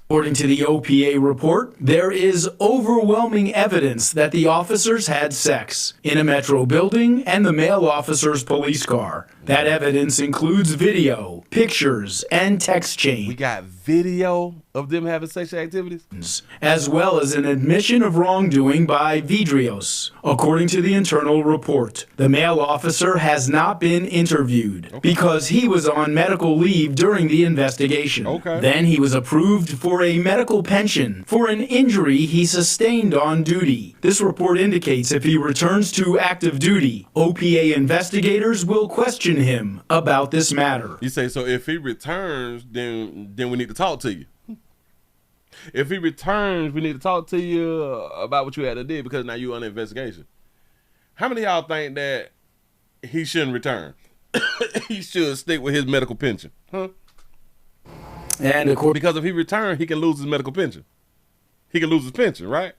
According to the OPA report, there is overwhelming evidence that the officers had sex in a Metro building and the male officer's police car. That evidence includes video, pictures, and text chain. We got video of them having sexual activities? As well as an admission of wrongdoing by Vidrios. According to the internal report, the male officer has not been interviewed because he was on medical leave during the investigation. Then he was approved for a medical pension for an injury he sustained on duty. This report indicates if he returns to active duty, OPA investigators will question him about this matter. You say, so if he returns, then we need to talk to you. If he returns, we need to talk to you about what you had to do because now you're under investigation. How many of y'all think that he shouldn't return? He should stick with his medical pension, huh? And because if he returns, he can lose his medical pension. He can lose his pension, right?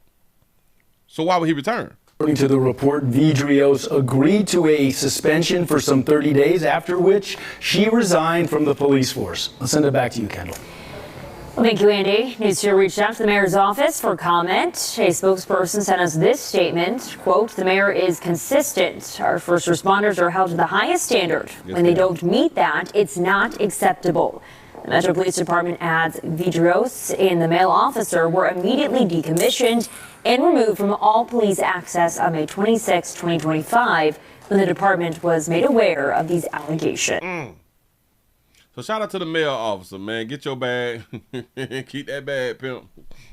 So why would he return? According to the report, Vidrios agreed to a suspension for some 30 days, after which she resigned from the police force. I'll send it back to you, Kendall. Well, thank you, Andy. News 2 reached out to the mayor's office for comment. A spokesperson sent us this statement, quote, "The mayor is consistent. Our first responders are held to the highest standard. When they don't meet that, it's not acceptable." The Metro Police Department adds Vidrios and the male officer were immediately decommissioned and removed from all police access on May 26, 2025, when the department was made aware of these allegations. So shout out to the male officer, man. Get your bag. Keep that bag, pimp.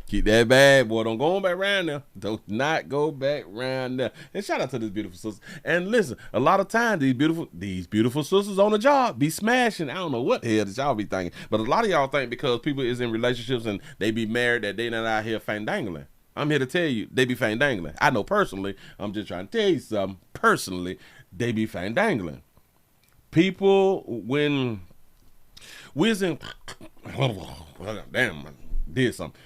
Keep that bag, boy. Don't go back around there. Do not go back around there. And shout out to this beautiful sister. And listen, a lot of times these beautiful sisters on the job be smashing. I don't know what the hell that y'all be thinking. But a lot of y'all think because people is in relationships and they be married that they not out here fandangling. I'm here to tell you, they be fandangling. I know personally. I'm just trying to tell you something. Personally, they be fandangling. People, when we was in, damn, did something.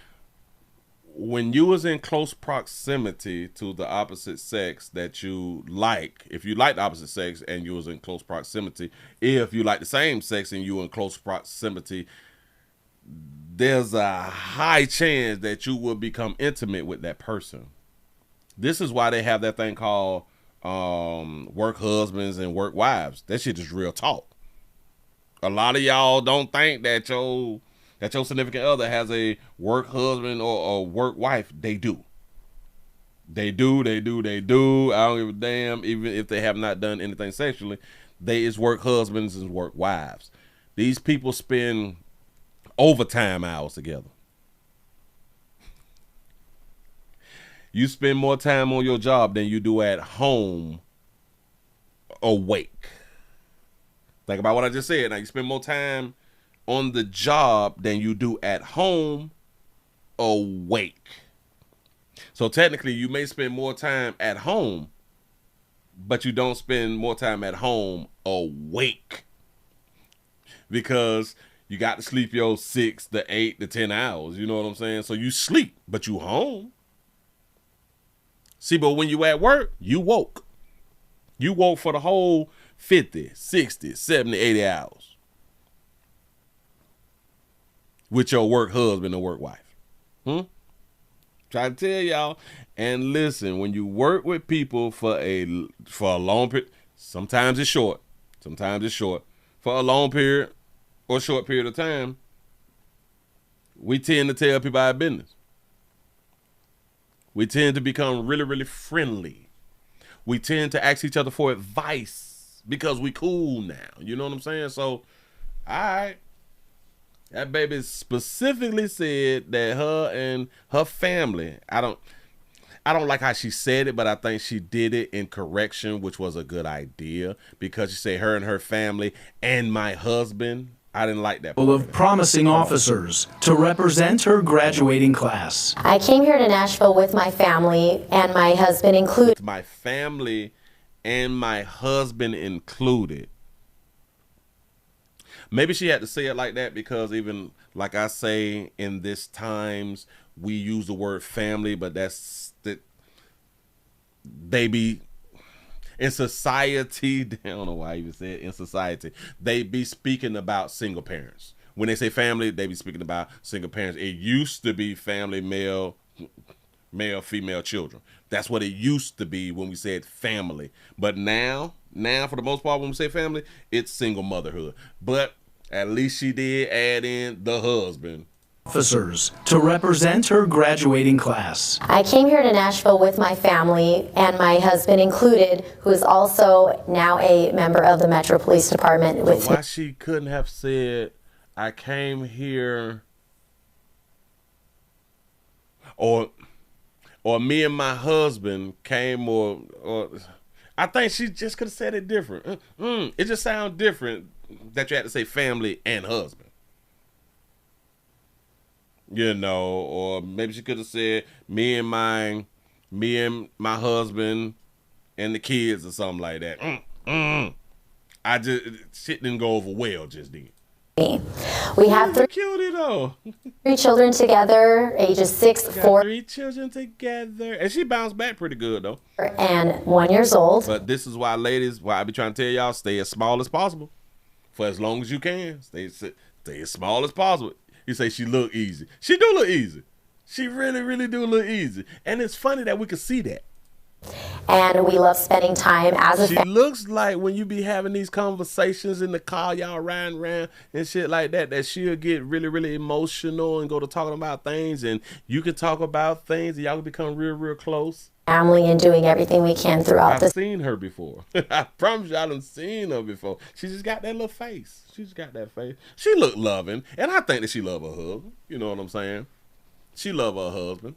when you was in close proximity to the opposite sex that you like, if you like the opposite sex and you was in close proximity, if you like the same sex and you were in close proximity, there's a high chance that you will become intimate with that person. This is why they have that thing called work husbands and work wives. That shit is real talk. A lot of y'all don't think that your significant other has a work husband or a work wife. They do. They do. I don't give a damn. Even if they have not done anything sexually, they is work husbands and work wives. These people spend overtime hours together. You spend more time on your job than you do at home awake. Think about what I just said. Now, you spend more time on the job than you do at home awake. So technically, you may spend more time at home, but you don't spend more time at home awake. Because you got to sleep your 6 to 8 to 10 hours. You know what I'm saying? So you sleep, but you home. See, but when you at work, you woke. You woke for the whole 50, 60, 70, 80 hours with your work husband or work wife. Try to tell y'all. And listen, when you work with people for a long period, sometimes it's short. Sometimes it's short. For a long period or short period of time, we tend to tell people our business. We tend to become really, really friendly. We tend to ask each other for advice because we cool now. You know what I'm saying? So, all right. That baby specifically said that her and her family, I don't like how she said it, but I think she did it in correction, which was a good idea, because she said her and her family and my husband. I didn't like that. Full of promising officers to represent her graduating class. I came here to Nashville with my family and my husband included. With my family and my husband included. Maybe she had to say it like that because even like I say in this times, we use the word family, but that's that they be in society. I don't know why I even said in society. They be speaking about single parents. When they say family, they be speaking about single parents. It used to be family, male, female children. That's what it used to be when we said family. But now for the most part, when we say family, it's single motherhood. But at least she did add in the husband. Officers to represent her graduating class. I came here to Nashville with my family and my husband included, who is also now a member of the Metro Police Department with me. Why she couldn't have said, I came here, or me and my husband came, or I think she just could have said it different. It just sounds different that you had to say family and husband. You know, or maybe she could have said me and my husband and the kids or something like that. Shit didn't go over well just then. We have three children together, ages 6, 4. 3 children together. And she bounced back pretty good though. And 1 year old. But this is why, ladies, I be trying to tell y'all, stay as small as possible. For as long as you can. Stay as small as possible. You say she look easy. She do look easy. She really, really do look easy. And it's funny that we could see that. And we love spending time as a family. She looks like when you be having these conversations in the car, y'all riding around and shit like that she'll get really, really emotional and go to talking about things, and you can talk about things and y'all can become real, real close. Family and doing everything we can throughout I've seen her before. I promise you I done seen her before. She just got that little face. She just got that face. She look loving, and I think that she love her husband. You know what I'm saying? She love her husband.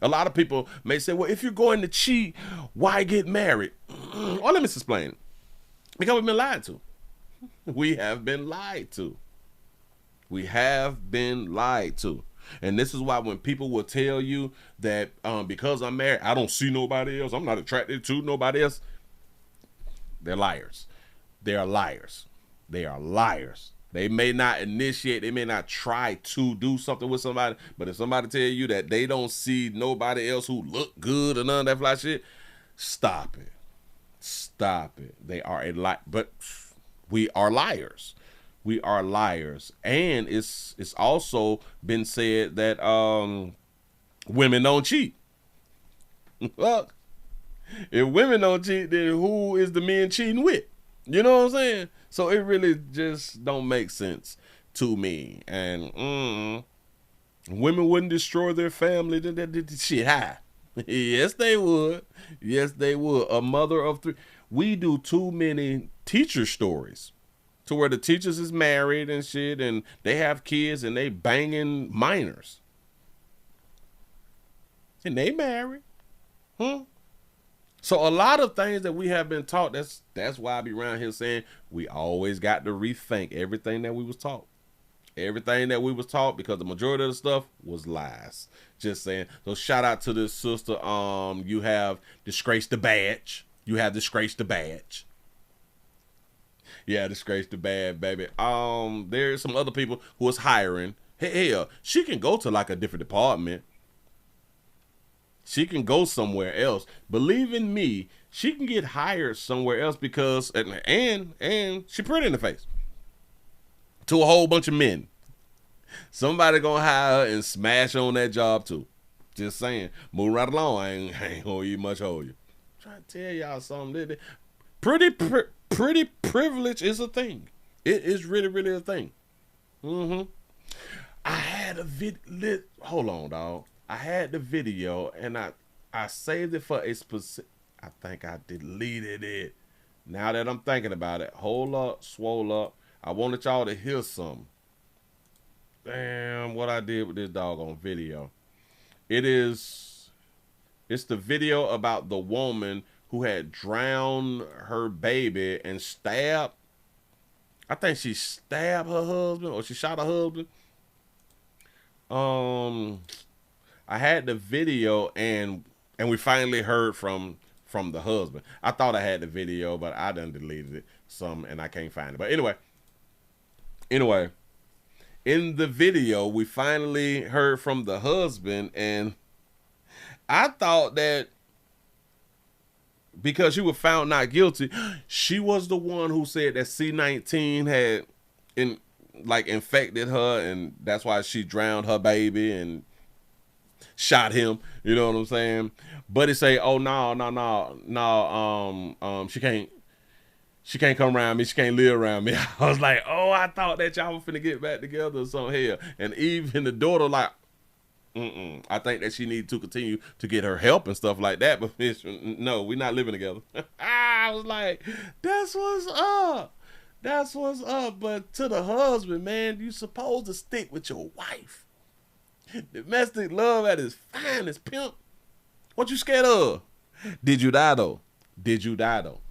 A lot of people may say, well, if you're going to cheat, why get married? Well, let me explain. Because we've been lied to. We have been lied to. We have been lied to. And this is why when people will tell you that because I'm married, I don't see nobody else, I'm not attracted to nobody else, they're liars. They are liars. They are liars. They may not initiate, they may not try to do something with somebody, but if somebody tell you that they don't see nobody else who look good or none of that fly shit, stop it. Stop it. They are a lie, but we are liars. We are liars. And it's also been said that women don't cheat. Well, if women don't cheat, then who is the men cheating with? You know what I'm saying? So it really just don't make sense to me. And women wouldn't destroy their family. Shit, high. Yes, they would. Yes, they would. A mother of 3. We do too many teacher stories to where the teachers is married and shit, and they have kids and they banging minors. And they married. So a lot of things that we have been taught, that's why I be around here saying we always got to rethink everything that we was taught. Everything that we was taught, because the majority of the stuff was lies. Just saying. So shout out to this sister. You have disgraced the badge. You have disgraced the badge. Yeah, disgraced the badge, baby. There's some other people who is hiring. Hell, she can go to like a different department. She can go somewhere else. Believe in me, she can get hired somewhere else because and she pretty in the face to a whole bunch of men. Somebody gonna hire her and smash on that job too. Just saying. Move right along. I ain't gonna eat much hold you. I'm trying to tell y'all something. Pretty privilege is a thing. It is really, really a thing. I had a hold on, dog. I had the video and I saved it for a specific. I think I deleted it. Now that I'm thinking about it, hold up, swole up. I wanted y'all to hear something. Damn, what I did with this doggone video. It's the video about the woman who had drowned her baby and stabbed. I think she stabbed her husband or she shot her husband. I had the video and we finally heard from the husband. I thought I had the video, but I done deleted it and I can't find it. But anyway, in the video, we finally heard from the husband, and I thought that because she was found not guilty, she was the one who said that C-19 had infected her, and that's why she drowned her baby and shot him. You know what I'm saying? But it say, oh no, she can't come around me. She can't live around me. I was like, oh, I thought that y'all were finna get back together or something here. And even the daughter like, I think that she needs to continue to get her help and stuff like that. But no, we're not living together. I was like, that's what's up. That's what's up. But to the husband, man, you supposed to stick with your wife. Domestic love at its finest, pimp. What you scared of? Did you die though? Did you die though?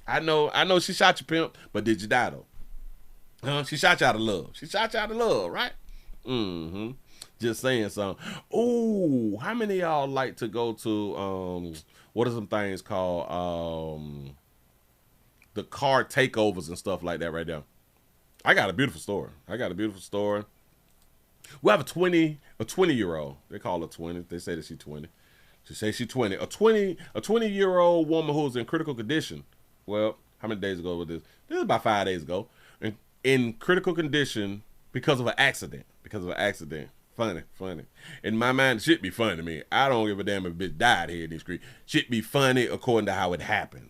I know she shot you, pimp, but did you die though? She shot you out of love. She shot you out of love, right? Just saying something. Ooh, how many of y'all like to go to what are some things called the car takeovers and stuff like that right there? I got a beautiful story. We have a 20-year-old. They call her 20. They say that she's 20. She say she's 20. A 20-year-old woman who's in critical condition. Well, how many days ago was this? This is about 5 days ago. In critical condition because of an accident. Funny. In my mind, it should be funny to me. I don't give a damn if a bitch died here in these streets. Should be funny according to how it happened.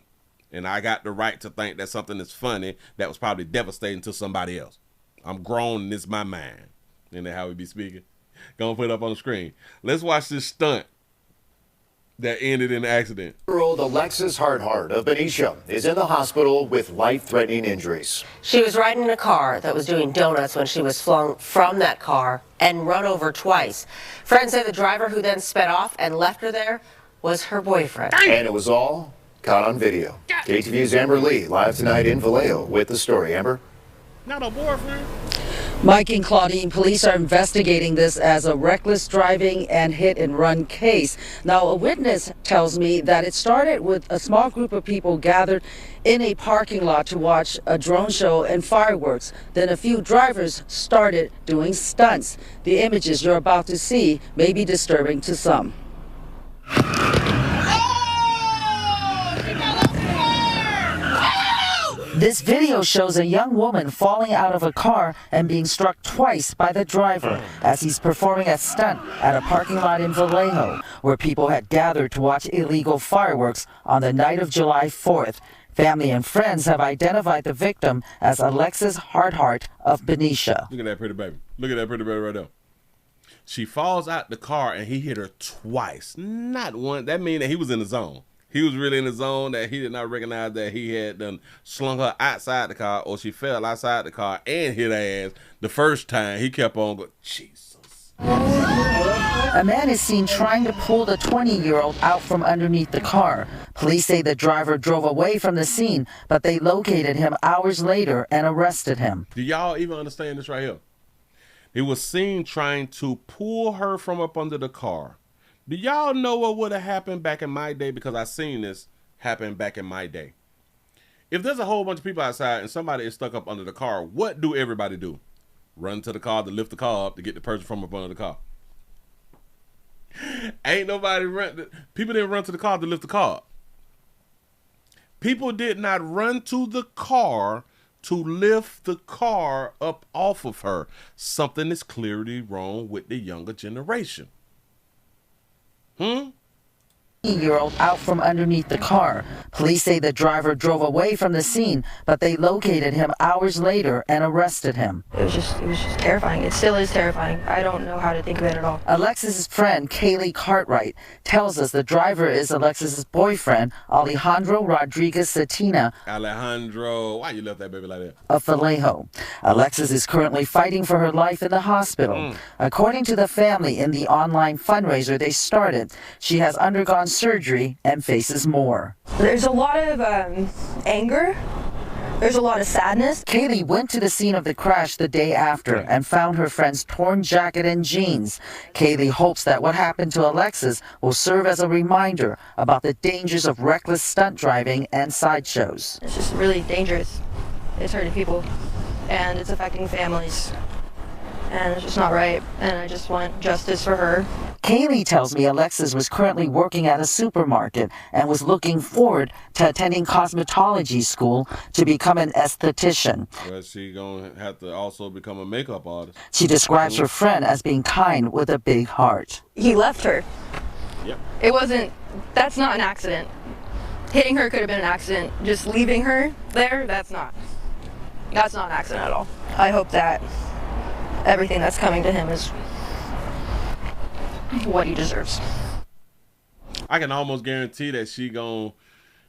And I got the right to think that something that's funny that was probably devastating to somebody else. I'm grown and it's my mind. And then how we be speaking. Gonna put it up on the screen. Let's watch this stunt that ended in an accident. Year-old Alexis Harthart of Benicia is in the hospital with life-threatening injuries. She was riding in a car that was doing donuts when she was flung from that car and run over twice. Friends say the driver who then sped off and left her there was her boyfriend. And it was all caught on video. KTVU's Amber Lee live tonight in Vallejo with the story. Amber? Not a boyfriend. Mike and Claudine, police are investigating this as a reckless driving and hit and run case. Now, a witness tells me that it started with a small group of people gathered in a parking lot to watch a drone show and fireworks. Then a few drivers started doing stunts. The images you're about to see may be disturbing to some. This video shows a young woman falling out of a car and being struck twice by the driver as he's performing a stunt at a parking lot in Vallejo, where people had gathered to watch illegal fireworks on the night of July 4th. Family and friends have identified the victim as Alexis Hardhart of Benicia. Look at that pretty baby. Look at that pretty baby right there. She falls out the car and he hit her twice, not one. That means that he was in the zone. He was really in the zone, that he did not recognize that he had done slung her outside the car, or she fell outside the car and hit her ass. The first time, he kept on going, Jesus. A man is seen trying to pull the 20-year-old out from underneath the car. Police say the driver drove away from the scene, but they located him hours later and arrested him. Do y'all even understand this right here? He was seen trying to pull her from up under the car. Do y'all know what would have happened back in my day? Because I seen this happen back in my day. If there's a whole bunch of people outside and somebody is stuck up under the car, what do everybody do? Run to the car to lift the car up to get the person from up under the car. Ain't nobody run. People didn't run to the car to lift the car up. People did not run to the car to lift the car up off of her. Something is clearly wrong with the younger generation. 20-year-old out from underneath the car. Police say the driver drove away from the scene, but they located him hours later and arrested him. It was just terrifying. It still is terrifying. I don't know how to think of it at all. Alexis's friend, Kaylee Cartwright, tells us the driver is Alexis's boyfriend, Alejandro Rodriguez Cetina. Alejandro, why you left that baby like that? Of Vallejo. Alexis is currently fighting for her life in the hospital. According to the family in the online fundraiser they started, she has undergone surgery and faces more. There's a lot of anger. There's a lot of sadness. Kaylee went to the scene of the crash the day after and found her friend's torn jacket and jeans. Kaylee hopes that what happened to Alexis will serve as a reminder about the dangers of reckless stunt driving and sideshows. It's just really dangerous. It's hurting people, and it's affecting families, and it's just not right, and I just want justice for her. Kaylee tells me Alexis was currently working at a supermarket and was looking forward to attending cosmetology school to become an esthetician. Well, she gonna have to also become a makeup artist. She describes her friend as being kind with a big heart. He left her. Yep. That's not an accident. Hitting her could have been an accident. Just leaving her there, that's not an accident at all. I hope that everything that's coming to him is what he deserves. I can almost guarantee that she gonna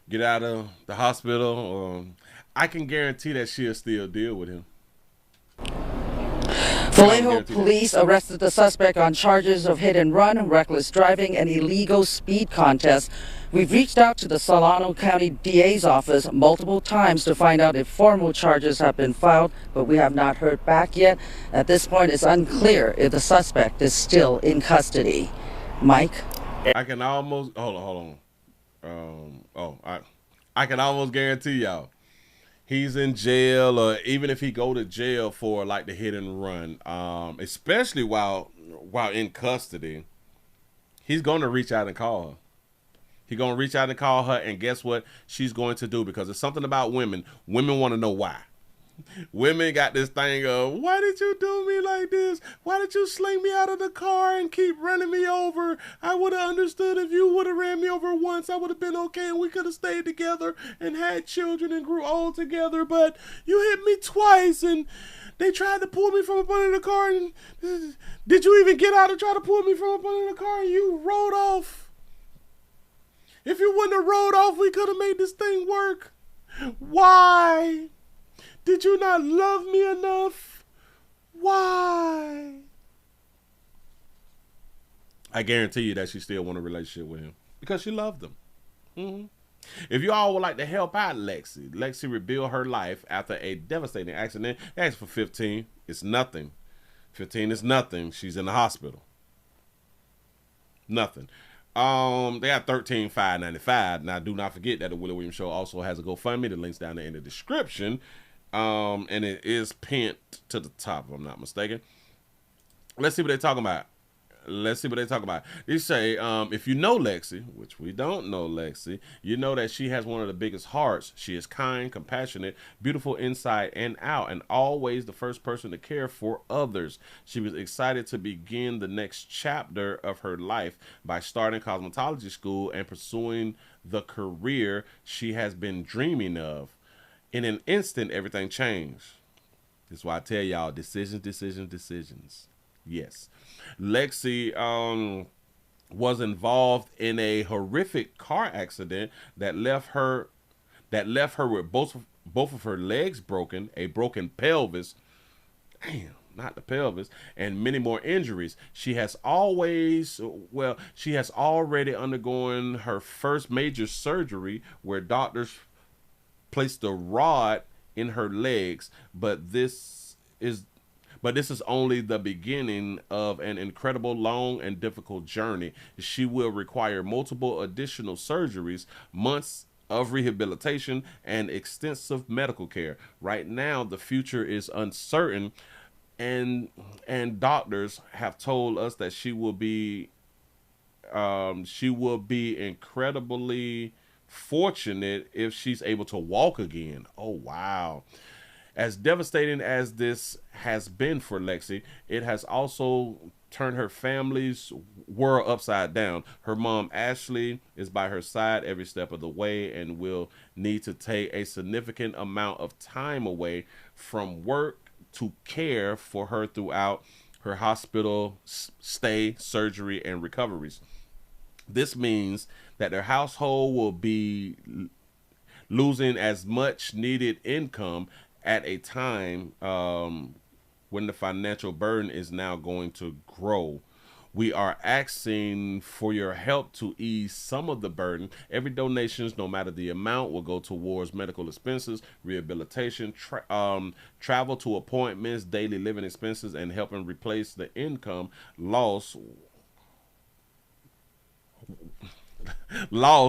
get out of the hospital. I can guarantee that she'll still deal with him. Vallejo police arrested the suspect on charges of hit and run, reckless driving, and illegal speed contest. We've reached out to the Solano County DA's office multiple times to find out if formal charges have been filed, but we have not heard back yet. At this point, it's unclear if the suspect is still in custody. Mike? I can almost, hold on. I can almost guarantee y'all, he's in jail, or even if he go to jail for like the hit and run, especially while in custody, he's going to reach out and call her. He's going to reach out and call her, and guess what she's going to do? Because it's something about women. Women want to know why. Women got this thing of, why did you do me like this? Why did you sling me out of the car and keep running me over? I would have understood if you would have ran me over once. I would have been okay, and we could have stayed together and had children and grew old together. But you hit me twice, and they tried to pull me from up under the car. And did you even get out and try to pull me from up under the car? And you rode off. If you wouldn't have rode off, we could have made this thing work. Why? Did you not love me enough? Why? I guarantee you that she still want a relationship with him because she loved him. If you all would like to help out Lexi rebuild her life after a devastating accident, ask for $15. It's nothing. 15 is nothing. She's in the hospital. Nothing. They got $13,595. Now, do not forget that the Willie Williams Show also has a GoFundMe. The link's down there in the description. And it is pinned to the top, if I'm not mistaken. Let's see what they're talking about. They say, if you know Lexi, which we don't know Lexi, you know that she has one of the biggest hearts. She is kind, compassionate, beautiful inside and out, and always the first person to care for others. She was excited to begin the next chapter of her life by starting cosmetology school and pursuing the career she has been dreaming of. In an instant, everything changed. That's why I tell y'all, decisions. Yes. Lexi was involved in a horrific car accident that left her with both of her legs broken, a broken pelvis, not the pelvis, and many more injuries. She has already undergone her first major surgery where doctors placed a rod in her legs, but this is only the beginning of an incredible, long, and difficult journey. She will require multiple additional surgeries, months of rehabilitation, and extensive medical care. Right now, the future is uncertain, and doctors have told us that she will be incredibly fortunate if she's able to walk again. Oh, wow. As devastating as this has been for Lexi, it has also turned her family's world upside down. Her mom, Ashley, is by her side every step of the way and will need to take a significant amount of time away from work to care for her throughout her hospital stay, surgery, and recoveries. This means that their household will be losing as much needed income at a time when the financial burden is now going to grow. We are asking for your help to ease some of the burden. Every donation, no matter the amount, will go towards medical expenses, rehabilitation, travel to appointments, daily living expenses, and helping replace the income loss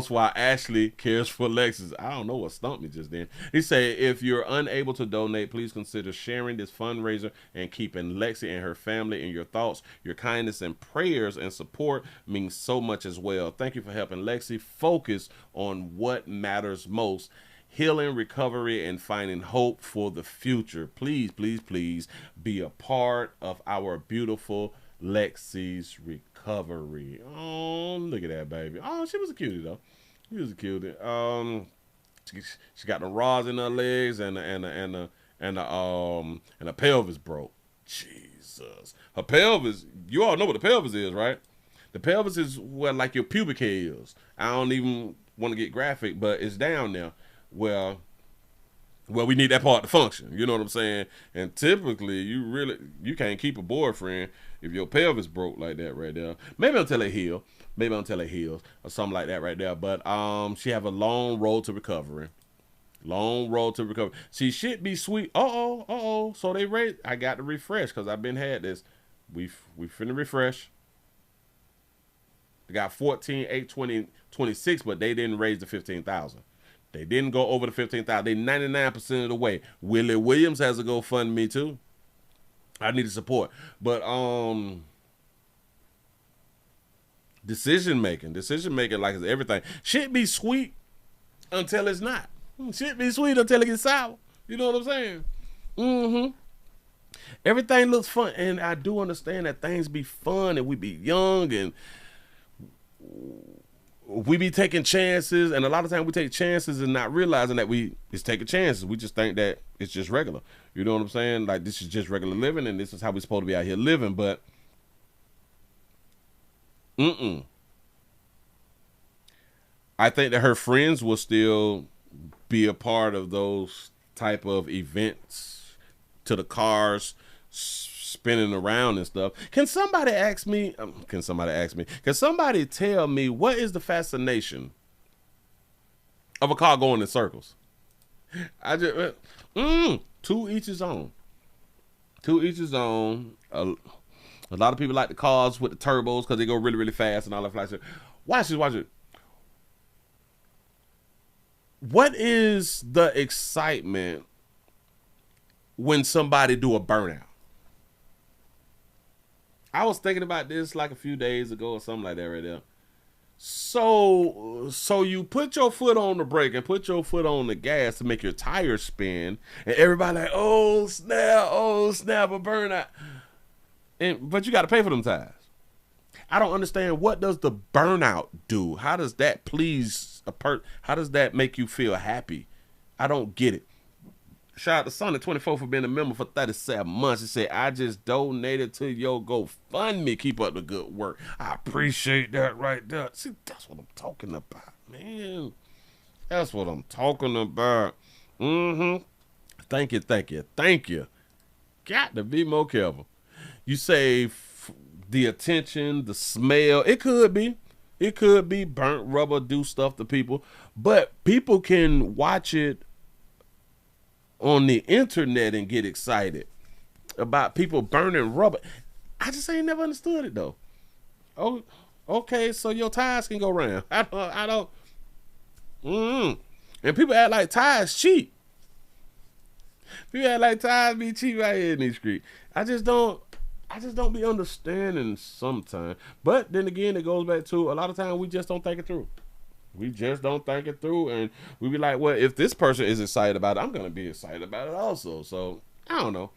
while Ashley cares for Lexus. I don't know what stumped me just then. He said, if you're unable to donate, please consider sharing this fundraiser and keeping Lexi and her family in your thoughts. Your kindness and prayers and support means so much as well. Thank you for helping Lexi focus on what matters most: healing, recovery, and finding hope for the future. Please, please, please be a part of our beautiful Lexi's recovery. Oh, look at that baby. Oh, she was a cutie though. She was a cutie. She got the rods in her legs and the pelvis broke. Jesus, her pelvis. You all know what the pelvis is, right? The pelvis is where like your pubic hair is. I don't even want to get graphic, but it's down there. Well, we need that part to function. You know what I'm saying? And typically, you can't keep a boyfriend if your pelvis broke like that right there. Maybe until it heals. Maybe until it heals or something like that right there. But she have a long road to recovery. Long road to recovery. She should be sweet. So they raised. I got to refresh because I've been had this. We finna refresh. They got 14, 8, 20, 26, but they didn't raise the 15,000. They didn't go over the 15,000. They 99% of the way. Willie Williams has a GoFundMe too. I need the support. But decision making like it's everything. Should be sweet until it's not. Should be sweet until it gets sour. You know what I'm saying? Mm-hmm. Everything looks fun, and I do understand that things be fun, and we be young, and we be taking chances, and a lot of times we take chances and not realizing that we is taking chances. We just think that it's just regular. You know what I'm saying? Like this is just regular living, and this is how we're supposed to be out here living. But I think that her friends will still be a part of those type of events, to the cars spinning around and stuff. Can somebody tell me what is the fascination of a car going in circles? I just to each his own. To each his own. A lot of people like the cars with the turbos because they go really, really fast and all that. Like, watch it. What is the excitement when somebody do a burnout? I was thinking about this like a few days ago or something like that right there. So you put your foot on the brake and put your foot on the gas to make your tires spin, and everybody like, oh snap, a burnout. But you got to pay for them tires. I don't understand, what does the burnout do? How does that please a how does that make you feel happy? I don't get it. Shout out to Sonny24 for being a member for 37 months. He said, I just donated to your GoFundMe. Keep up the good work. I appreciate that right there. See, that's what I'm talking about, man. That's what I'm talking about. Thank you. Got to be more careful. You say the attention, the smell. It could be burnt rubber do stuff to people. But people can watch it on the internet and get excited about people burning rubber. I just ain't never understood it though. Oh, okay, so your tires can go round. I don't. And people act like tires cheap. People act like tires be cheap right here in these streets. I just don't be understanding sometimes. But then again, it goes back to a lot of times we just don't think it through. We just don't think it through, and we be like, well, if this person is excited about it, I'm going to be excited about it also. So, I don't know.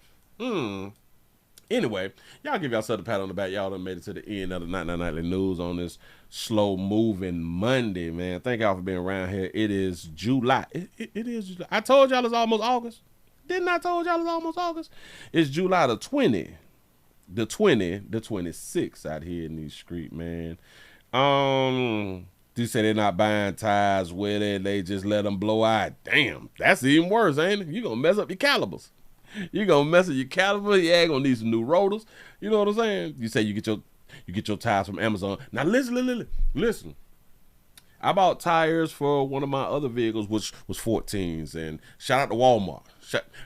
Anyway, y'all give yourself a pat on the back. Y'all done made it to the end of the Night Nightly News on this slow-moving Monday, man. Thank y'all for being around here. It is July. It is July. I told y'all it's almost August. Didn't I told y'all it's almost August? It's July the 26th out here in these streets, man. You say they're not buying tires with it. They just let them blow out. Damn, that's even worse, ain't it? You're going to mess up your calipers. You're going to mess up your calipers. Yeah, going to need some new rotors. You know what I'm saying? You say you get your tires from Amazon. Now, listen. I bought tires for one of my other vehicles, which was 14s. And shout out to Walmart.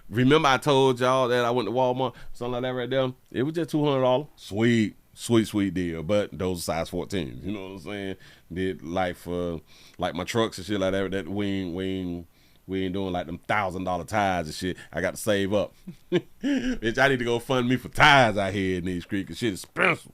Remember I told y'all that I went to Walmart? Something like that right there. It was just $200. Sweet deal, but those are size 14s. You know what I'm saying? Did like for like my trucks and shit like that. We ain't doing like them $1,000 tires and shit. I got to save up. Bitch, I need to go fund me for tires out here in these streets. Cause shit is expensive.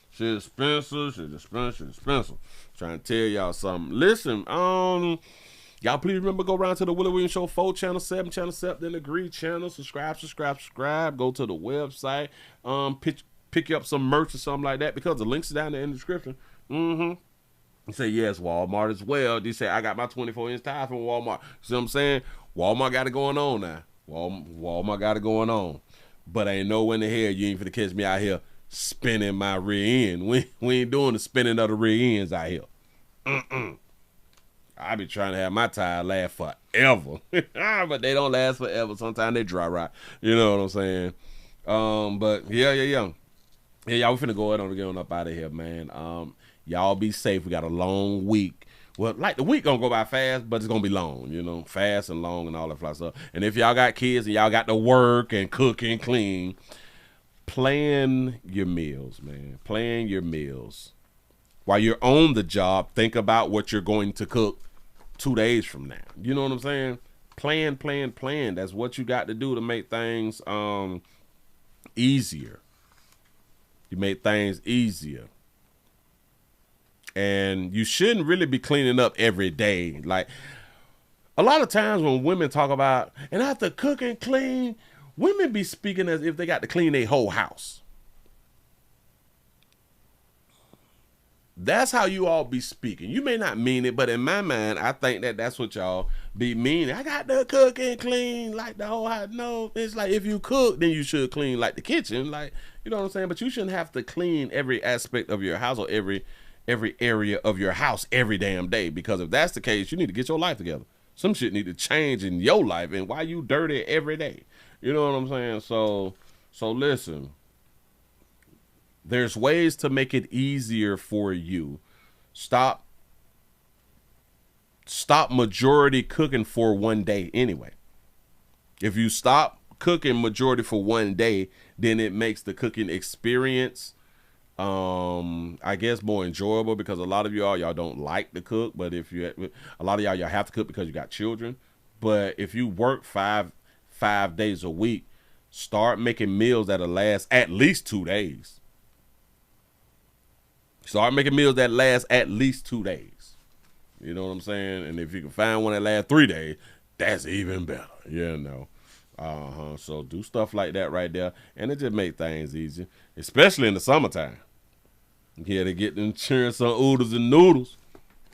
Shit is expensive. Trying to tell y'all something. Listen, y'all please remember, go around to the Willie Williams Show 4 channel, 7 channel, 7 then the Green channel. Subscribe. Go to the website. Pick you up some merch or something like that, because the links are down there in the description. You say, yes, Walmart as well. They say, I got my 24-inch tire from Walmart. See what I'm saying? Walmart got it going on now. Walmart got it going on. But ain't nowhere in the hell you ain't finna catch me out here spinning my rear end. We ain't doing the spinning of the rear ends out here. I be trying to have my tire last forever. But they don't last forever. Sometimes they dry rot. You know what I'm saying? But yeah. Yeah, y'all, we finna go ahead and get on up out of here, man. Y'all be safe. We got a long week. Well, like the week gonna go by fast, but it's gonna be long, you know, fast and long and all that fly stuff. And if y'all got kids and y'all got to work and cook and clean, plan your meals, man. Plan your meals. While you're on the job, think about what you're going to cook 2 days from now. You know what I'm saying? Plan. That's what you got to do to make things easier. You make things easier. And you shouldn't really be cleaning up every day. Like, a lot of times when women talk about, and I have to cook and clean, women be speaking as if they got to clean their whole house. That's how you all be speaking. You may not mean it, but in my mind, I think that that's what y'all be meaning. I got to cook and clean like the whole house. No, it's like if you cook, then you should clean like the kitchen. Like, you know what I'm saying? But you shouldn't have to clean every aspect of your house or every area of your house every damn day. Because if that's the case, you need to get your life together. Some shit need to change in your life. And why you dirty every day? You know what I'm saying? So listen. There's ways to make it easier for you. Stop majority cooking for one day anyway. If you stop cooking majority for one day, then it makes the cooking experience, I guess, more enjoyable, because a lot of y'all don't like to cook, but if you, a lot of y'all have to cook because you got children. But if you work five days a week, start making meals that'll last at least 2 days. Start making meals that last at least 2 days. You know what I'm saying? And if you can find one that lasts 3 days, that's even better. You know. So do stuff like that right there, and it just make things easier, especially in the summertime. Yeah, they get insurance on oodles and noodles.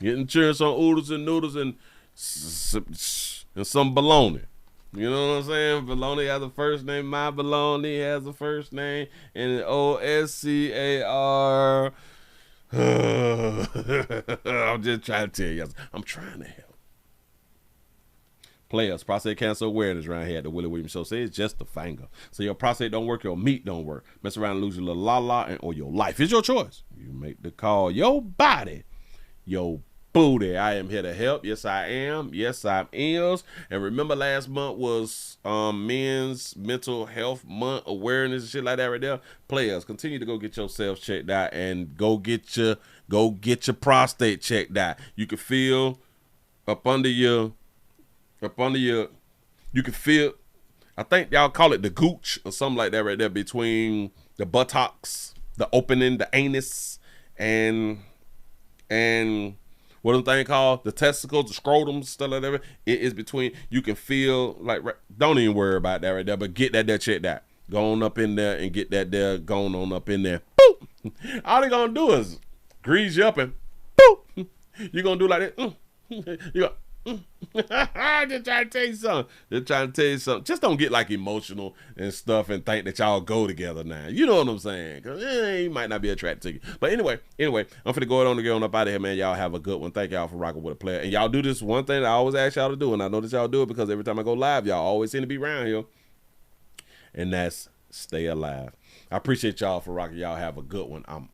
Get insurance on oodles and noodles and some bologna. You know what I'm saying? Bologna has a first name. My bologna has a first name, and OSCAR. I'm just trying to tell you. I'm trying to help. Players, prostate cancer awareness around here at the Willie Williams Show. Say it's just a finger. So your prostate don't work, your meat don't work. Mess around and lose your little la-la or your life. It's your choice. You make the call. Your body, your booty. I am here to help. Yes, I am. Yes, I am. And remember last month was Men's Mental Health Month awareness and shit like that right there. Players, continue to go get yourselves checked out and go get your prostate checked out. You can feel up under your, you can feel, I think y'all call it the gooch or something like that right there, between the buttocks, the opening, the anus, and what them thing called, the testicles, the scrotum, stuff like that. It is between, you can feel like, don't even worry about that right there, but get that there checked out. Go on up in there and get that there going on up in there. Boop! All they gonna do is grease you up and boop! You gonna do like that. You go, just trying to tell you something. Just don't get like emotional and stuff and think that y'all go together now. You know what I'm saying? Because he might not be attracted to you. But anyway, I'm finna go on and get on up out of here, man. Y'all have a good one. Thank y'all for rocking with a player. And y'all do this one thing that I always ask y'all to do, and I know that y'all do it because every time I go live, y'all always seem to be around here. And that's stay alive. I appreciate y'all for rocking. Y'all have a good one. I'm